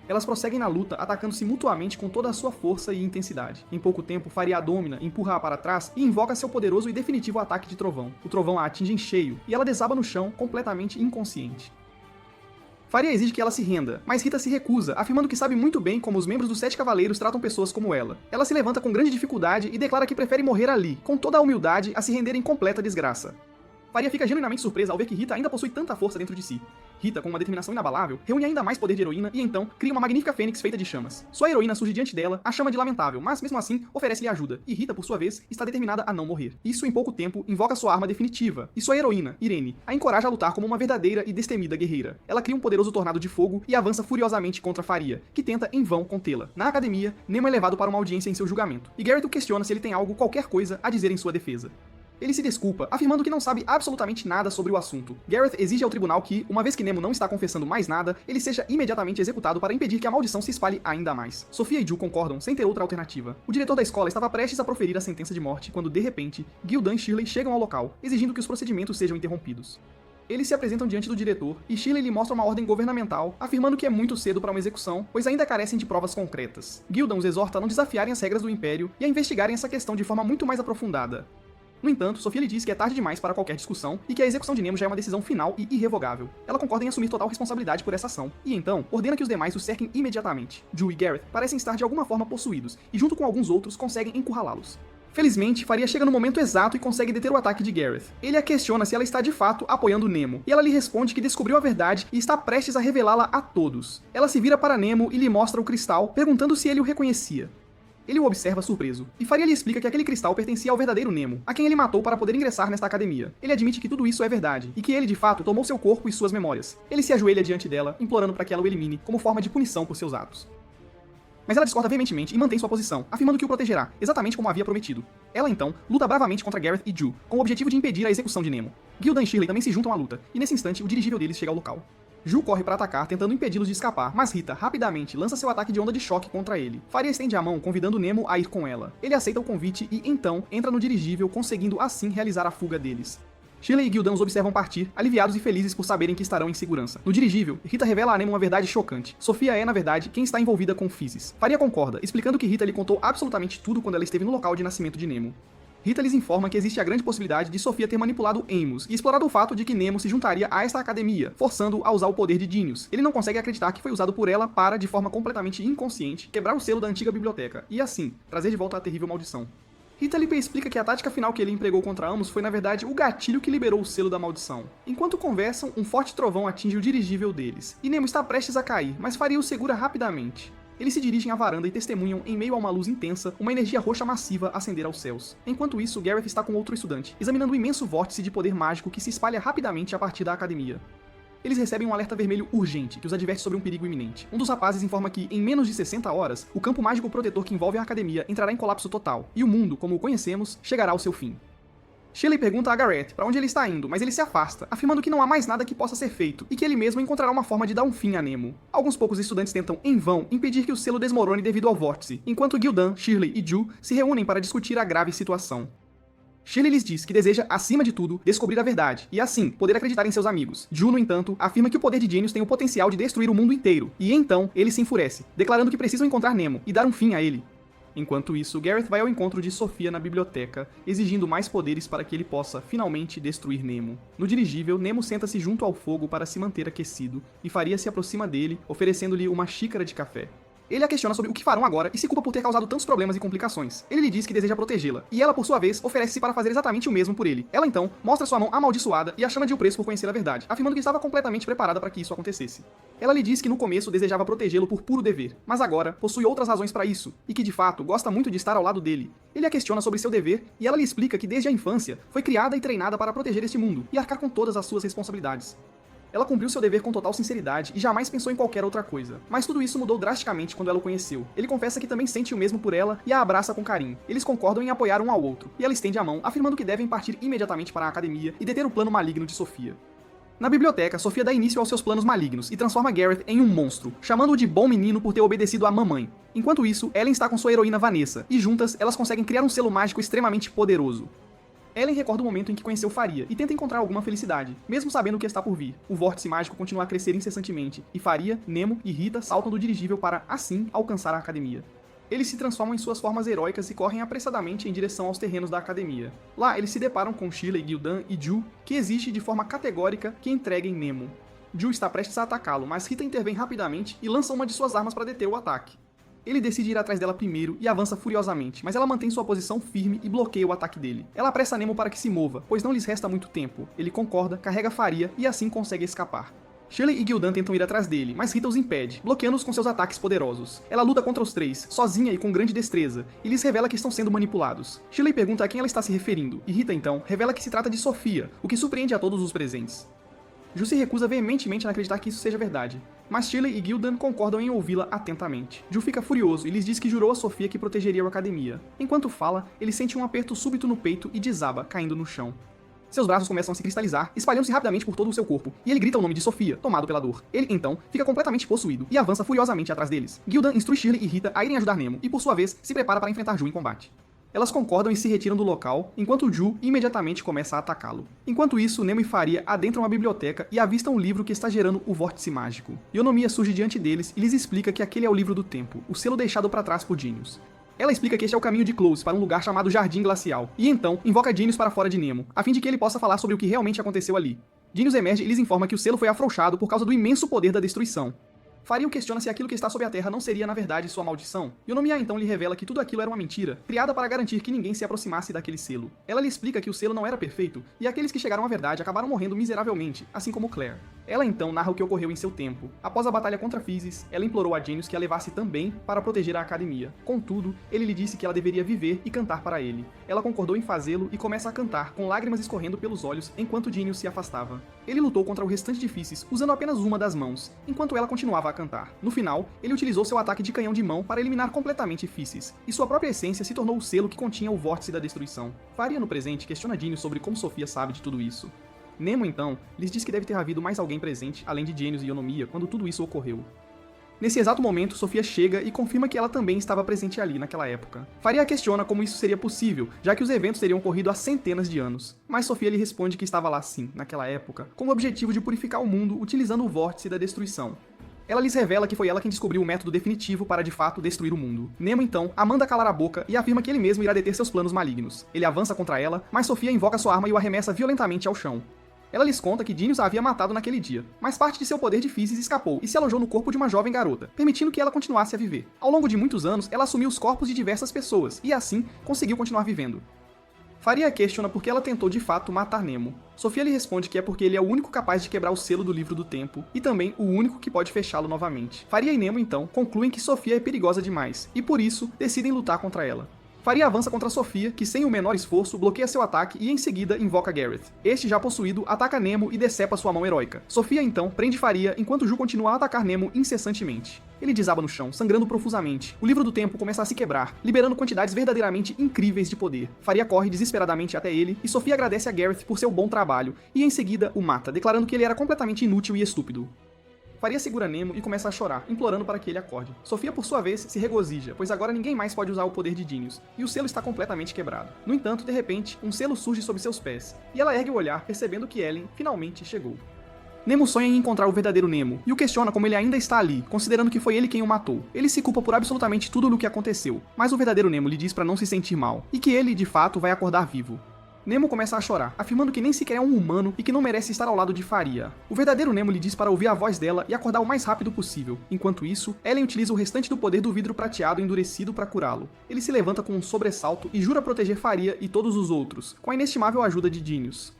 Elas prosseguem na luta, atacando-se mutuamente com toda a sua força e intensidade. Em pouco tempo, Faria a domina, empurra-a para trás e invoca seu poderoso e definitivo ataque de trovão. O trovão a atinge em cheio, e ela desaba no chão, completamente inconsciente. Faria exige que ela se renda, mas Rita se recusa, afirmando que sabe muito bem como os membros dos Sete Cavaleiros tratam pessoas como ela. Ela se levanta com grande dificuldade e declara que prefere morrer ali, com toda a humildade, a se render em completa desgraça. Faria fica genuinamente surpresa ao ver que Rita ainda possui tanta força dentro de si. Rita, com uma determinação inabalável, reúne ainda mais poder de heroína e então cria uma magnífica fênix feita de chamas. Sua heroína surge diante dela, a chama de lamentável, mas mesmo assim oferece-lhe ajuda, e Rita, por sua vez, está determinada a não morrer. Isso em pouco tempo invoca sua arma definitiva, e sua heroína, Irene, a encoraja a lutar como uma verdadeira e destemida guerreira. Ela cria um poderoso tornado de fogo e avança furiosamente contra Faria, que tenta em vão contê-la. Na academia, Nemo é levado para uma audiência em seu julgamento, e Garrett o questiona se ele tem algo, qualquer coisa, a dizer em sua defesa. Ele se desculpa, afirmando que não sabe absolutamente nada sobre o assunto. Gareth exige ao tribunal que, uma vez que Nemo não está confessando mais nada, ele seja imediatamente executado para impedir que a maldição se espalhe ainda mais. Sofia e Ju concordam, sem ter outra alternativa. O diretor da escola estava prestes a proferir a sentença de morte quando, de repente, Gildan e Shirley chegam ao local, exigindo que os procedimentos sejam interrompidos. Eles se apresentam diante do diretor, e Shirley lhe mostra uma ordem governamental, afirmando que é muito cedo para uma execução, pois ainda carecem de provas concretas. Gildan os exorta a não desafiarem as regras do Império e a investigarem essa questão de forma muito mais aprofundada. No entanto, Sofia lhe diz que é tarde demais para qualquer discussão e que a execução de Nemo já é uma decisão final e irrevogável. Ela concorda em assumir total responsabilidade por essa ação, e então ordena que os demais o cerquem imediatamente. Ju e Gareth parecem estar de alguma forma possuídos, e junto com alguns outros conseguem encurralá-los. Felizmente, Faria chega no momento exato e consegue deter o ataque de Gareth. Ele a questiona se ela está de fato apoiando Nemo, e ela lhe responde que descobriu a verdade e está prestes a revelá-la a todos. Ela se vira para Nemo e lhe mostra o cristal, perguntando se ele o reconhecia. Ele o observa surpreso, e Faria lhe explica que aquele cristal pertencia ao verdadeiro Nemo, a quem ele matou para poder ingressar nesta academia. Ele admite que tudo isso é verdade, e que ele de fato tomou seu corpo e suas memórias. Ele se ajoelha diante dela, implorando para que ela o elimine, como forma de punição por seus atos. Mas ela discorda veementemente e mantém sua posição, afirmando que o protegerá, exatamente como havia prometido. Ela então luta bravamente contra Gareth e Ju, com o objetivo de impedir a execução de Nemo. Gildan e Shirley também se juntam à luta, e nesse instante o dirigível deles chega ao local. Ju corre para atacar, tentando impedi-los de escapar, mas Rita rapidamente lança seu ataque de onda de choque contra ele. Faria estende a mão, convidando Nemo a ir com ela. Ele aceita o convite e, então, entra no dirigível, conseguindo assim realizar a fuga deles. Shirley e Gildan os observam partir, aliviados e felizes por saberem que estarão em segurança. No dirigível, Rita revela a Nemo uma verdade chocante. Sofia é, na verdade, quem está envolvida com Physcis. Faria concorda, explicando que Rita lhe contou absolutamente tudo quando ela esteve no local de nascimento de Nemo. Rita lhes informa que existe a grande possibilidade de Sofia ter manipulado Amos e explorado o fato de que Nemo se juntaria a esta academia, forçando-o a usar o poder de Genius. Ele não consegue acreditar que foi usado por ela para, de forma completamente inconsciente, quebrar o selo da antiga biblioteca e, assim, trazer de volta a terrível maldição. Rita lhe explica que a tática final que ele empregou contra ambos foi na verdade o gatilho que liberou o selo da maldição. Enquanto conversam, um forte trovão atinge o dirigível deles, e Nemo está prestes a cair, mas Faria o segura rapidamente. Eles se dirigem à varanda e testemunham, em meio a uma luz intensa, uma energia roxa massiva ascender aos céus. Enquanto isso, Gareth está com outro estudante, examinando o imenso vórtice de poder mágico que se espalha rapidamente a partir da academia. Eles recebem um alerta vermelho urgente, que os adverte sobre um perigo iminente. Um dos rapazes informa que, em menos de 60 horas, o campo mágico protetor que envolve a academia entrará em colapso total, e o mundo, como o conhecemos, chegará ao seu fim. Shirley pergunta a Gareth para onde ele está indo, mas ele se afasta, afirmando que não há mais nada que possa ser feito, e que ele mesmo encontrará uma forma de dar um fim a Nemo. Alguns poucos estudantes tentam, em vão, impedir que o selo desmorone devido ao vórtice, enquanto Gildan, Shirley e Ju se reúnem para discutir a grave situação. Shirley lhes diz que deseja, acima de tudo, descobrir a verdade, e assim, poder acreditar em seus amigos. Ju, no entanto, afirma que o poder de Genius tem o potencial de destruir o mundo inteiro, e então, ele se enfurece, declarando que precisam encontrar Nemo e dar um fim a ele. Enquanto isso, Gareth vai ao encontro de Sofia na biblioteca, exigindo mais poderes para que ele possa, finalmente, destruir Nemo. No dirigível, Nemo senta-se junto ao fogo para se manter aquecido, e Faria se aproxima dele, oferecendo-lhe uma xícara de café. Ele a questiona sobre o que farão agora e se culpa por ter causado tantos problemas e complicações. Ele lhe diz que deseja protegê-la, e ela, por sua vez, oferece-se para fazer exatamente o mesmo por ele. Ela, então, mostra sua mão amaldiçoada e a chama de o preço por conhecer a verdade, afirmando que estava completamente preparada para que isso acontecesse. Ela lhe diz que no começo desejava protegê-lo por puro dever, mas agora possui outras razões para isso, e que de fato gosta muito de estar ao lado dele. Ele a questiona sobre seu dever, e ela lhe explica que desde a infância foi criada e treinada para proteger este mundo e arcar com todas as suas responsabilidades. Ela cumpriu seu dever com total sinceridade e jamais pensou em qualquer outra coisa. Mas tudo isso mudou drasticamente quando ela o conheceu. Ele confessa que também sente o mesmo por ela e a abraça com carinho. Eles concordam em apoiar um ao outro, e ela estende a mão, afirmando que devem partir imediatamente para a academia e deter o plano maligno de Sofia. Na biblioteca, Sofia dá início aos seus planos malignos e transforma Gareth em um monstro, chamando-o de bom menino por ter obedecido à mamãe. Enquanto isso, Ellen está com sua heroína Vanessa, e juntas, elas conseguem criar um selo mágico extremamente poderoso. Ellen recorda o momento em que conheceu Faria e tenta encontrar alguma felicidade, mesmo sabendo o que está por vir. O vórtice mágico continua a crescer incessantemente, e Faria, Nemo e Rita saltam do dirigível para, assim, alcançar a academia. Eles se transformam em suas formas heróicas e correm apressadamente em direção aos terrenos da academia. Lá, eles se deparam com Shirley, Gildan e Ju, que exige de forma categórica que entreguem Nemo. Ju está prestes a atacá-lo, mas Rita intervém rapidamente e lança uma de suas armas para deter o ataque. Ele decide ir atrás dela primeiro e avança furiosamente, mas ela mantém sua posição firme e bloqueia o ataque dele. Ela apressa Nemo para que se mova, pois não lhes resta muito tempo. Ele concorda, carrega Faria e assim consegue escapar. Shirley e Gildan tentam ir atrás dele, mas Rita os impede, bloqueando-os com seus ataques poderosos. Ela luta contra os três, sozinha e com grande destreza, e lhes revela que estão sendo manipulados. Shirley pergunta a quem ela está se referindo, e Rita, então, revela que se trata de Sofia, o que surpreende a todos os presentes. Ju se recusa veementemente a acreditar que isso seja verdade, mas Shirley e Gildan concordam em ouvi-la atentamente. Ju fica furioso e lhes diz que jurou a Sofia que protegeria a academia. Enquanto fala, ele sente um aperto súbito no peito e desaba, caindo no chão. Seus braços começam a se cristalizar, espalhando-se rapidamente por todo o seu corpo, e ele grita o nome de Sofia, tomado pela dor. Ele, então, fica completamente possuído e avança furiosamente atrás deles. Gildan instrui Shirley e Rita a irem ajudar Nemo, e por sua vez, se prepara para enfrentar Ju em combate. Elas concordam e se retiram do local, enquanto Ju imediatamente começa a atacá-lo. Enquanto isso, Nemo e Faria adentram a biblioteca e avistam um livro que está gerando o vórtice mágico. Yonomiya surge diante deles e lhes explica que aquele é o livro do tempo, o selo deixado para trás por Genius. Ela explica que este é o caminho de Close para um lugar chamado Jardim Glacial, e então invoca Genius para fora de Nemo, a fim de que ele possa falar sobre o que realmente aconteceu ali. Genius emerge e lhes informa que o selo foi afrouxado por causa do imenso poder da destruição. Faria questiona se aquilo que está sob a terra não seria, na verdade, sua maldição. Yonomiya então lhe revela que tudo aquilo era uma mentira, criada para garantir que ninguém se aproximasse daquele selo. Ela lhe explica que o selo não era perfeito, e aqueles que chegaram à verdade acabaram morrendo miseravelmente, assim como Claire. Ela então narra o que ocorreu em seu tempo. Após a batalha contra Physis, ela implorou a Genius que a levasse também para proteger a academia. Contudo, ele lhe disse que ela deveria viver e cantar para ele. Ela concordou em fazê-lo e começa a cantar, com lágrimas escorrendo pelos olhos enquanto Genius se afastava. Ele lutou contra o restante de Physis, usando apenas uma das mãos, enquanto ela continuava a cantar. No final, ele utilizou seu ataque de canhão de mão para eliminar completamente Physis, e sua própria essência se tornou o selo que continha o vórtice da destruição. Faria no presente questiona Genius sobre como Sofia sabe de tudo isso. Nemo, então, lhes diz que deve ter havido mais alguém presente, além de Genius e Yonomiya, quando tudo isso ocorreu. Nesse exato momento, Sofia chega e confirma que ela também estava presente ali naquela época. Faria questiona como isso seria possível, já que os eventos teriam ocorrido há centenas de anos. Mas Sofia lhe responde que estava lá sim, naquela época, com o objetivo de purificar o mundo utilizando o vórtice da destruição. Ela lhes revela que foi ela quem descobriu o método definitivo para de fato destruir o mundo. Nemo então a manda calar a boca e afirma que ele mesmo irá deter seus planos malignos. Ele avança contra ela, mas Sofia invoca sua arma e o arremessa violentamente ao chão. Ela lhes conta que Dinius a havia matado naquele dia, mas parte de seu poder de Physis escapou e se alojou no corpo de uma jovem garota, permitindo que ela continuasse a viver. Ao longo de muitos anos, ela assumiu os corpos de diversas pessoas e assim conseguiu continuar vivendo. Faria questiona por que ela tentou de fato matar Nemo. Sofia lhe responde que é porque ele é o único capaz de quebrar o selo do livro do tempo e também o único que pode fechá-lo novamente. Faria e Nemo então concluem que Sofia é perigosa demais e por isso decidem lutar contra ela. Faria avança contra Sofia, que sem o menor esforço bloqueia seu ataque e em seguida invoca Gareth. Este, já possuído, ataca Nemo e decepa sua mão heróica. Sofia então prende Faria enquanto Ju continua a atacar Nemo incessantemente. Ele desaba no chão, sangrando profusamente. O livro do tempo começa a se quebrar, liberando quantidades verdadeiramente incríveis de poder. Faria corre desesperadamente até ele e Sofia agradece a Gareth por seu bom trabalho e em seguida o mata, declarando que ele era completamente inútil e estúpido. Faria segura Nemo e começa a chorar, implorando para que ele acorde. Sofia, por sua vez, se regozija, pois agora ninguém mais pode usar o poder de Dinius, e o selo está completamente quebrado. No entanto, de repente, um selo surge sob seus pés, e ela ergue o olhar, percebendo que Ellen finalmente chegou. Nemo sonha em encontrar o verdadeiro Nemo, e o questiona como ele ainda está ali, considerando que foi ele quem o matou. Ele se culpa por absolutamente tudo o que aconteceu, mas o verdadeiro Nemo lhe diz para não se sentir mal, e que ele, de fato, vai acordar vivo. Nemo começa a chorar, afirmando que nem sequer é um humano e que não merece estar ao lado de Faria. O verdadeiro Nemo lhe diz para ouvir a voz dela e acordar o mais rápido possível. Enquanto isso, Ellen utiliza o restante do poder do vidro prateado endurecido para curá-lo. Ele se levanta com um sobressalto e jura proteger Faria e todos os outros, com a inestimável ajuda de Dinius.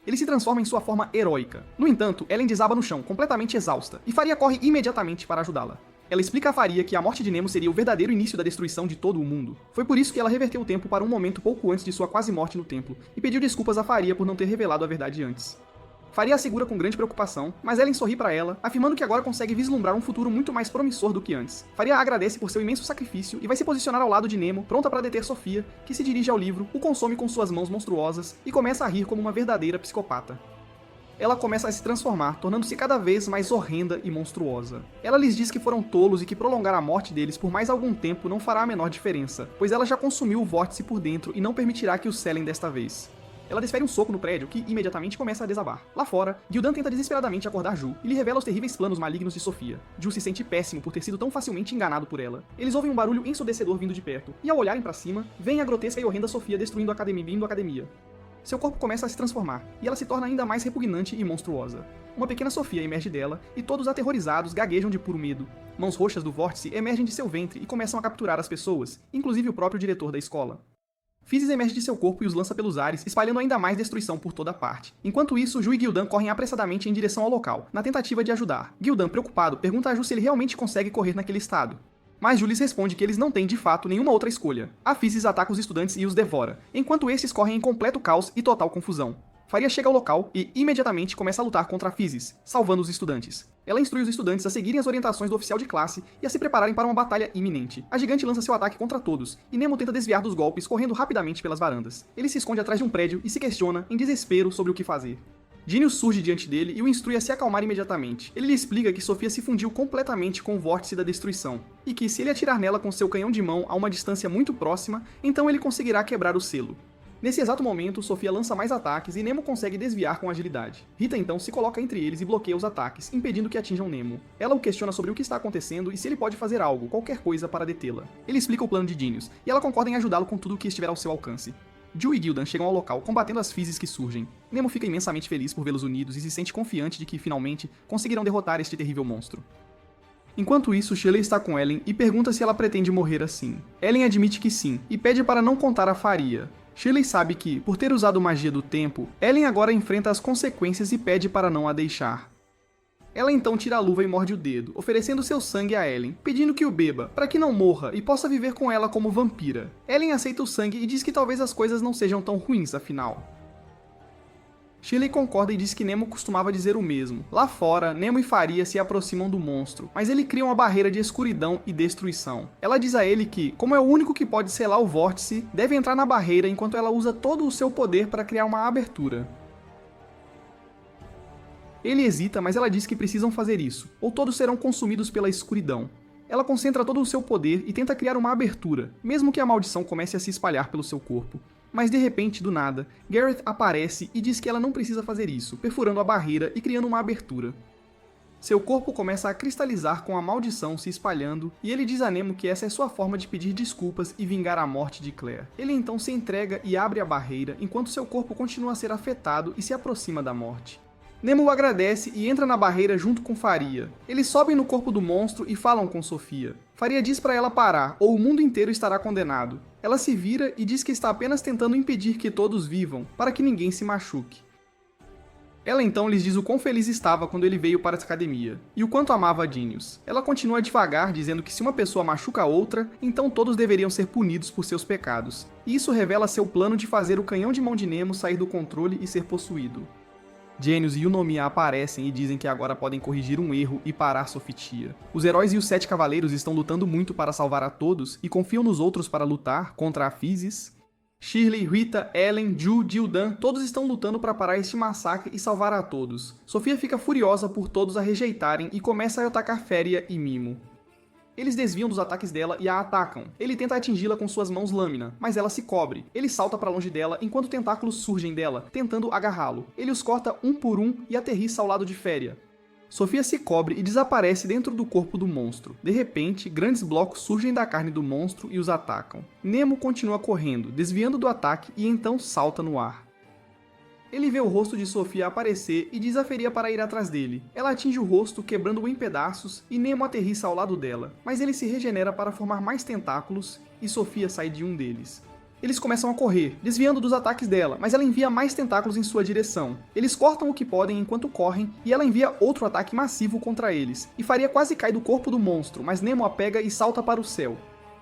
Ele se transforma em sua forma heróica. No entanto, Ellen desaba no chão, completamente exausta, e Faria corre imediatamente para ajudá-la. Ela explica a Faria que a morte de Nemo seria o verdadeiro início da destruição de todo o mundo. Foi por isso que ela reverteu o tempo para um momento pouco antes de sua quase morte no templo, e pediu desculpas a Faria por não ter revelado a verdade antes. Faria a segura com grande preocupação, mas Ellen sorri para ela, afirmando que agora consegue vislumbrar um futuro muito mais promissor do que antes. Faria a agradece por seu imenso sacrifício e vai se posicionar ao lado de Nemo, pronta para deter Sofia, que se dirige ao livro, o consome com suas mãos monstruosas e começa a rir como uma verdadeira psicopata. Ela começa a se transformar, tornando-se cada vez mais horrenda e monstruosa. Ela lhes diz que foram tolos e que prolongar a morte deles por mais algum tempo não fará a menor diferença, pois ela já consumiu o vórtice por dentro e não permitirá que o selem desta vez. Ela desfere um soco no prédio, que imediatamente começa a desabar. Lá fora, Gildan tenta desesperadamente acordar Ju e lhe revela os terríveis planos malignos de Sofia. Ju se sente péssimo por ter sido tão facilmente enganado por ela. Eles ouvem um barulho ensurdecedor vindo de perto, e ao olharem para cima, veem a grotesca e horrenda Sofia destruindo a academia. Seu corpo começa a se transformar, e ela se torna ainda mais repugnante e monstruosa. Uma pequena Sofia emerge dela, e todos aterrorizados gaguejam de puro medo. Mãos roxas do vórtice emergem de seu ventre e começam a capturar as pessoas, inclusive o próprio diretor da escola. Physis emerge de seu corpo e os lança pelos ares, espalhando ainda mais destruição por toda parte. Enquanto isso, Ju e Gildan correm apressadamente em direção ao local, na tentativa de ajudar. Gildan, preocupado, pergunta a Ju se ele realmente consegue correr naquele estado. Mas Ju lhes responde que eles não têm de fato nenhuma outra escolha. A Physis ataca os estudantes e os devora, enquanto estes correm em completo caos e total confusão. Faria chega ao local e imediatamente começa a lutar contra a Physis, salvando os estudantes. Ela instrui os estudantes a seguirem as orientações do oficial de classe e a se prepararem para uma batalha iminente. A gigante lança seu ataque contra todos, e Nemo tenta desviar dos golpes correndo rapidamente pelas varandas. Ele se esconde atrás de um prédio e se questiona, em desespero, sobre o que fazer. Dinius surge diante dele e o instrui a se acalmar imediatamente. Ele lhe explica que Sofia se fundiu completamente com o vórtice da destruição, e que se ele atirar nela com seu canhão de mão a uma distância muito próxima, então ele conseguirá quebrar o selo. Nesse exato momento, Sofia lança mais ataques e Nemo consegue desviar com agilidade. Rita então se coloca entre eles e bloqueia os ataques, impedindo que atinjam Nemo. Ela o questiona sobre o que está acontecendo e se ele pode fazer algo, qualquer coisa, para detê-la. Ele explica o plano de Dinius, e ela concorda em ajudá-lo com tudo o que estiver ao seu alcance. Ju e Gildan chegam ao local, combatendo as Physis que surgem. Nemo fica imensamente feliz por vê-los unidos e se sente confiante de que, finalmente, conseguirão derrotar este terrível monstro. Enquanto isso, Shelley está com Ellen e pergunta se ela pretende morrer assim. Ellen admite que sim, e pede para não contar a Faria. Shelley sabe que, por ter usado magia do tempo, Ellen agora enfrenta as consequências e pede para não a deixar. Ela então tira a luva e morde o dedo, oferecendo seu sangue a Ellen, pedindo que o beba, para que não morra e possa viver com ela como vampira. Ellen aceita o sangue e diz que talvez as coisas não sejam tão ruins, afinal. Shelley concorda e diz que Nemo costumava dizer o mesmo. Lá fora, Nemo e Faria se aproximam do monstro, mas ele cria uma barreira de escuridão e destruição. Ela diz a ele que, como é o único que pode selar o vórtice, deve entrar na barreira enquanto ela usa todo o seu poder para criar uma abertura. Ele hesita, mas ela diz que precisam fazer isso, ou todos serão consumidos pela escuridão. Ela concentra todo o seu poder e tenta criar uma abertura, mesmo que a maldição comece a se espalhar pelo seu corpo. Mas de repente, do nada, Gareth aparece e diz que ela não precisa fazer isso, perfurando a barreira e criando uma abertura. Seu corpo começa a cristalizar com a maldição se espalhando, e ele diz a Nemo que essa é sua forma de pedir desculpas e vingar a morte de Claire. Ele então se entrega e abre a barreira, enquanto seu corpo continua a ser afetado e se aproxima da morte. Nemo o agradece e entra na barreira junto com Faria. Eles sobem no corpo do monstro e falam com Sofia. Faria diz para ela parar, ou o mundo inteiro estará condenado. Ela se vira e diz que está apenas tentando impedir que todos vivam, para que ninguém se machuque. Ela então lhes diz o quão feliz estava quando ele veio para a academia, e o quanto amava Dinius. Ela continua devagar, dizendo que se uma pessoa machuca a outra, então todos deveriam ser punidos por seus pecados. E isso revela seu plano de fazer o canhão de mão de Nemo sair do controle e ser possuído. Geníos e Eunomia aparecem e dizem que agora podem corrigir um erro e parar Sofitia. Os heróis e os 7 cavaleiros estão lutando muito para salvar a todos e confiam nos outros para lutar contra a Physis. Shirley, Rita, Ellen, Ju, Gildan, todos estão lutando para parar este massacre e salvar a todos. Sofia fica furiosa por todos a rejeitarem e começa a atacar Féria e Mimo. Eles desviam dos ataques dela e a atacam. Ele tenta atingi-la com suas mãos lâmina, mas ela se cobre. Ele salta para longe dela enquanto tentáculos surgem dela, tentando agarrá-lo. Ele os corta um por um e aterrissa ao lado de Féria. Sofia se cobre e desaparece dentro do corpo do monstro. De repente, grandes blocos surgem da carne do monstro e os atacam. Nemo continua correndo, desviando do ataque e então salta no ar. Ele vê o rosto de Sofia aparecer e diz a Feria para ir atrás dele. Ela atinge o rosto, quebrando-o em pedaços, e Nemo aterrissa ao lado dela, mas ele se regenera para formar mais tentáculos e Sofia sai de um deles. Eles começam a correr, desviando dos ataques dela, mas ela envia mais tentáculos em sua direção. Eles cortam o que podem enquanto correm, e ela envia outro ataque massivo contra eles. E Faria quase cai do corpo do monstro, mas Nemo a pega e salta para o céu.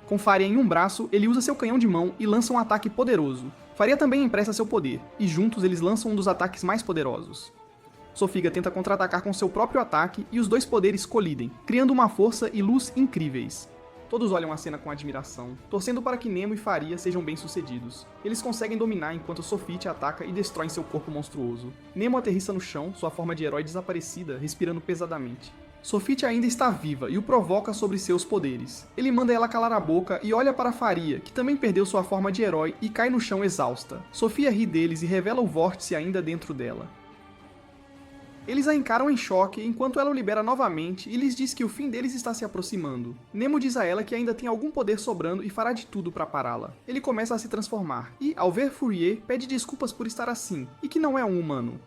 Com Faria em um braço, ele usa seu canhão de mão e lança um ataque poderoso. Faria também empresta seu poder, e juntos eles lançam um dos ataques mais poderosos. Sofia tenta contra-atacar com seu próprio ataque, e os dois poderes colidem, criando uma força e luz incríveis. Todos olham a cena com admiração, torcendo para que Nemo e Faria sejam bem-sucedidos. Eles conseguem dominar enquanto Sofia ataca e destrói seu corpo monstruoso. Nemo aterrissa no chão, sua forma de herói desaparecida, respirando pesadamente. Sofia ainda está viva e o provoca sobre seus poderes. Ele manda ela calar a boca e olha para Faria, que também perdeu sua forma de herói e cai no chão exausta. Sofia ri deles e revela o vórtice ainda dentro dela. Eles a encaram em choque enquanto ela o libera novamente e lhes diz que o fim deles está se aproximando. Nemo diz a ela que ainda tem algum poder sobrando e fará de tudo para pará-la. Ele começa a se transformar e, ao ver Fourier, pede desculpas por estar assim e que não é um humano.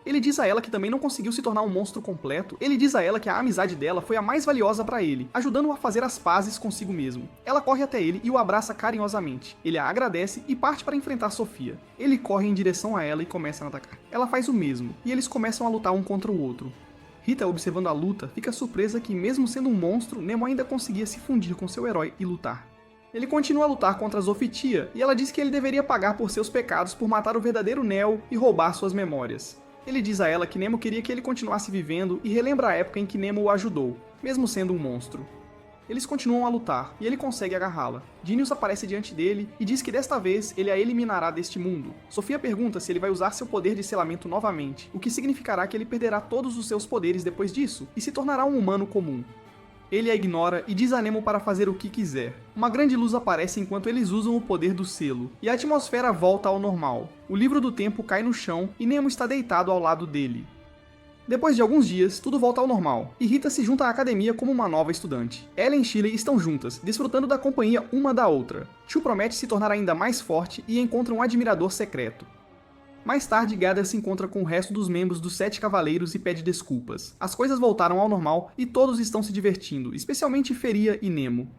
Ele diz a ela que também não conseguiu se tornar um monstro completo. Ele diz a ela que a amizade dela foi a mais valiosa para ele, ajudando-o a fazer as pazes consigo mesmo. Ela corre até ele e o abraça carinhosamente. Ele a agradece e parte para enfrentar Sofia. Ele corre em direção a ela e começa a atacar. Ela faz o mesmo, e eles começam a lutar um contra o outro. Rita, observando a luta, fica surpresa que, mesmo sendo um monstro, Nemo ainda conseguia se fundir com seu herói e lutar. Ele continua a lutar contra Zofitia, e ela diz que ele deveria pagar por seus pecados por matar o verdadeiro Neo e roubar suas memórias. Ele diz a ela que Nemo queria que ele continuasse vivendo e relembra a época em que Nemo o ajudou, mesmo sendo um monstro. Eles continuam a lutar, e ele consegue agarrá-la. Dinius aparece diante dele e diz que desta vez ele a eliminará deste mundo. Sofia pergunta se ele vai usar seu poder de selamento novamente, o que significará que ele perderá todos os seus poderes depois disso e se tornará um humano comum. Ele a ignora e diz a Nemo para fazer o que quiser. Uma grande luz aparece enquanto eles usam o poder do selo, e a atmosfera volta ao normal. O livro do tempo cai no chão e Nemo está deitado ao lado dele. Depois de alguns dias, tudo volta ao normal, e Rita se junta à academia como uma nova estudante. Ellen e Shirley estão juntas, desfrutando da companhia uma da outra. Chu promete se tornar ainda mais forte e encontra um admirador secreto. Mais tarde, Gather se encontra com o resto dos membros dos 7 cavaleiros e pede desculpas. As coisas voltaram ao normal e todos estão se divertindo, especialmente Feria e Nemo.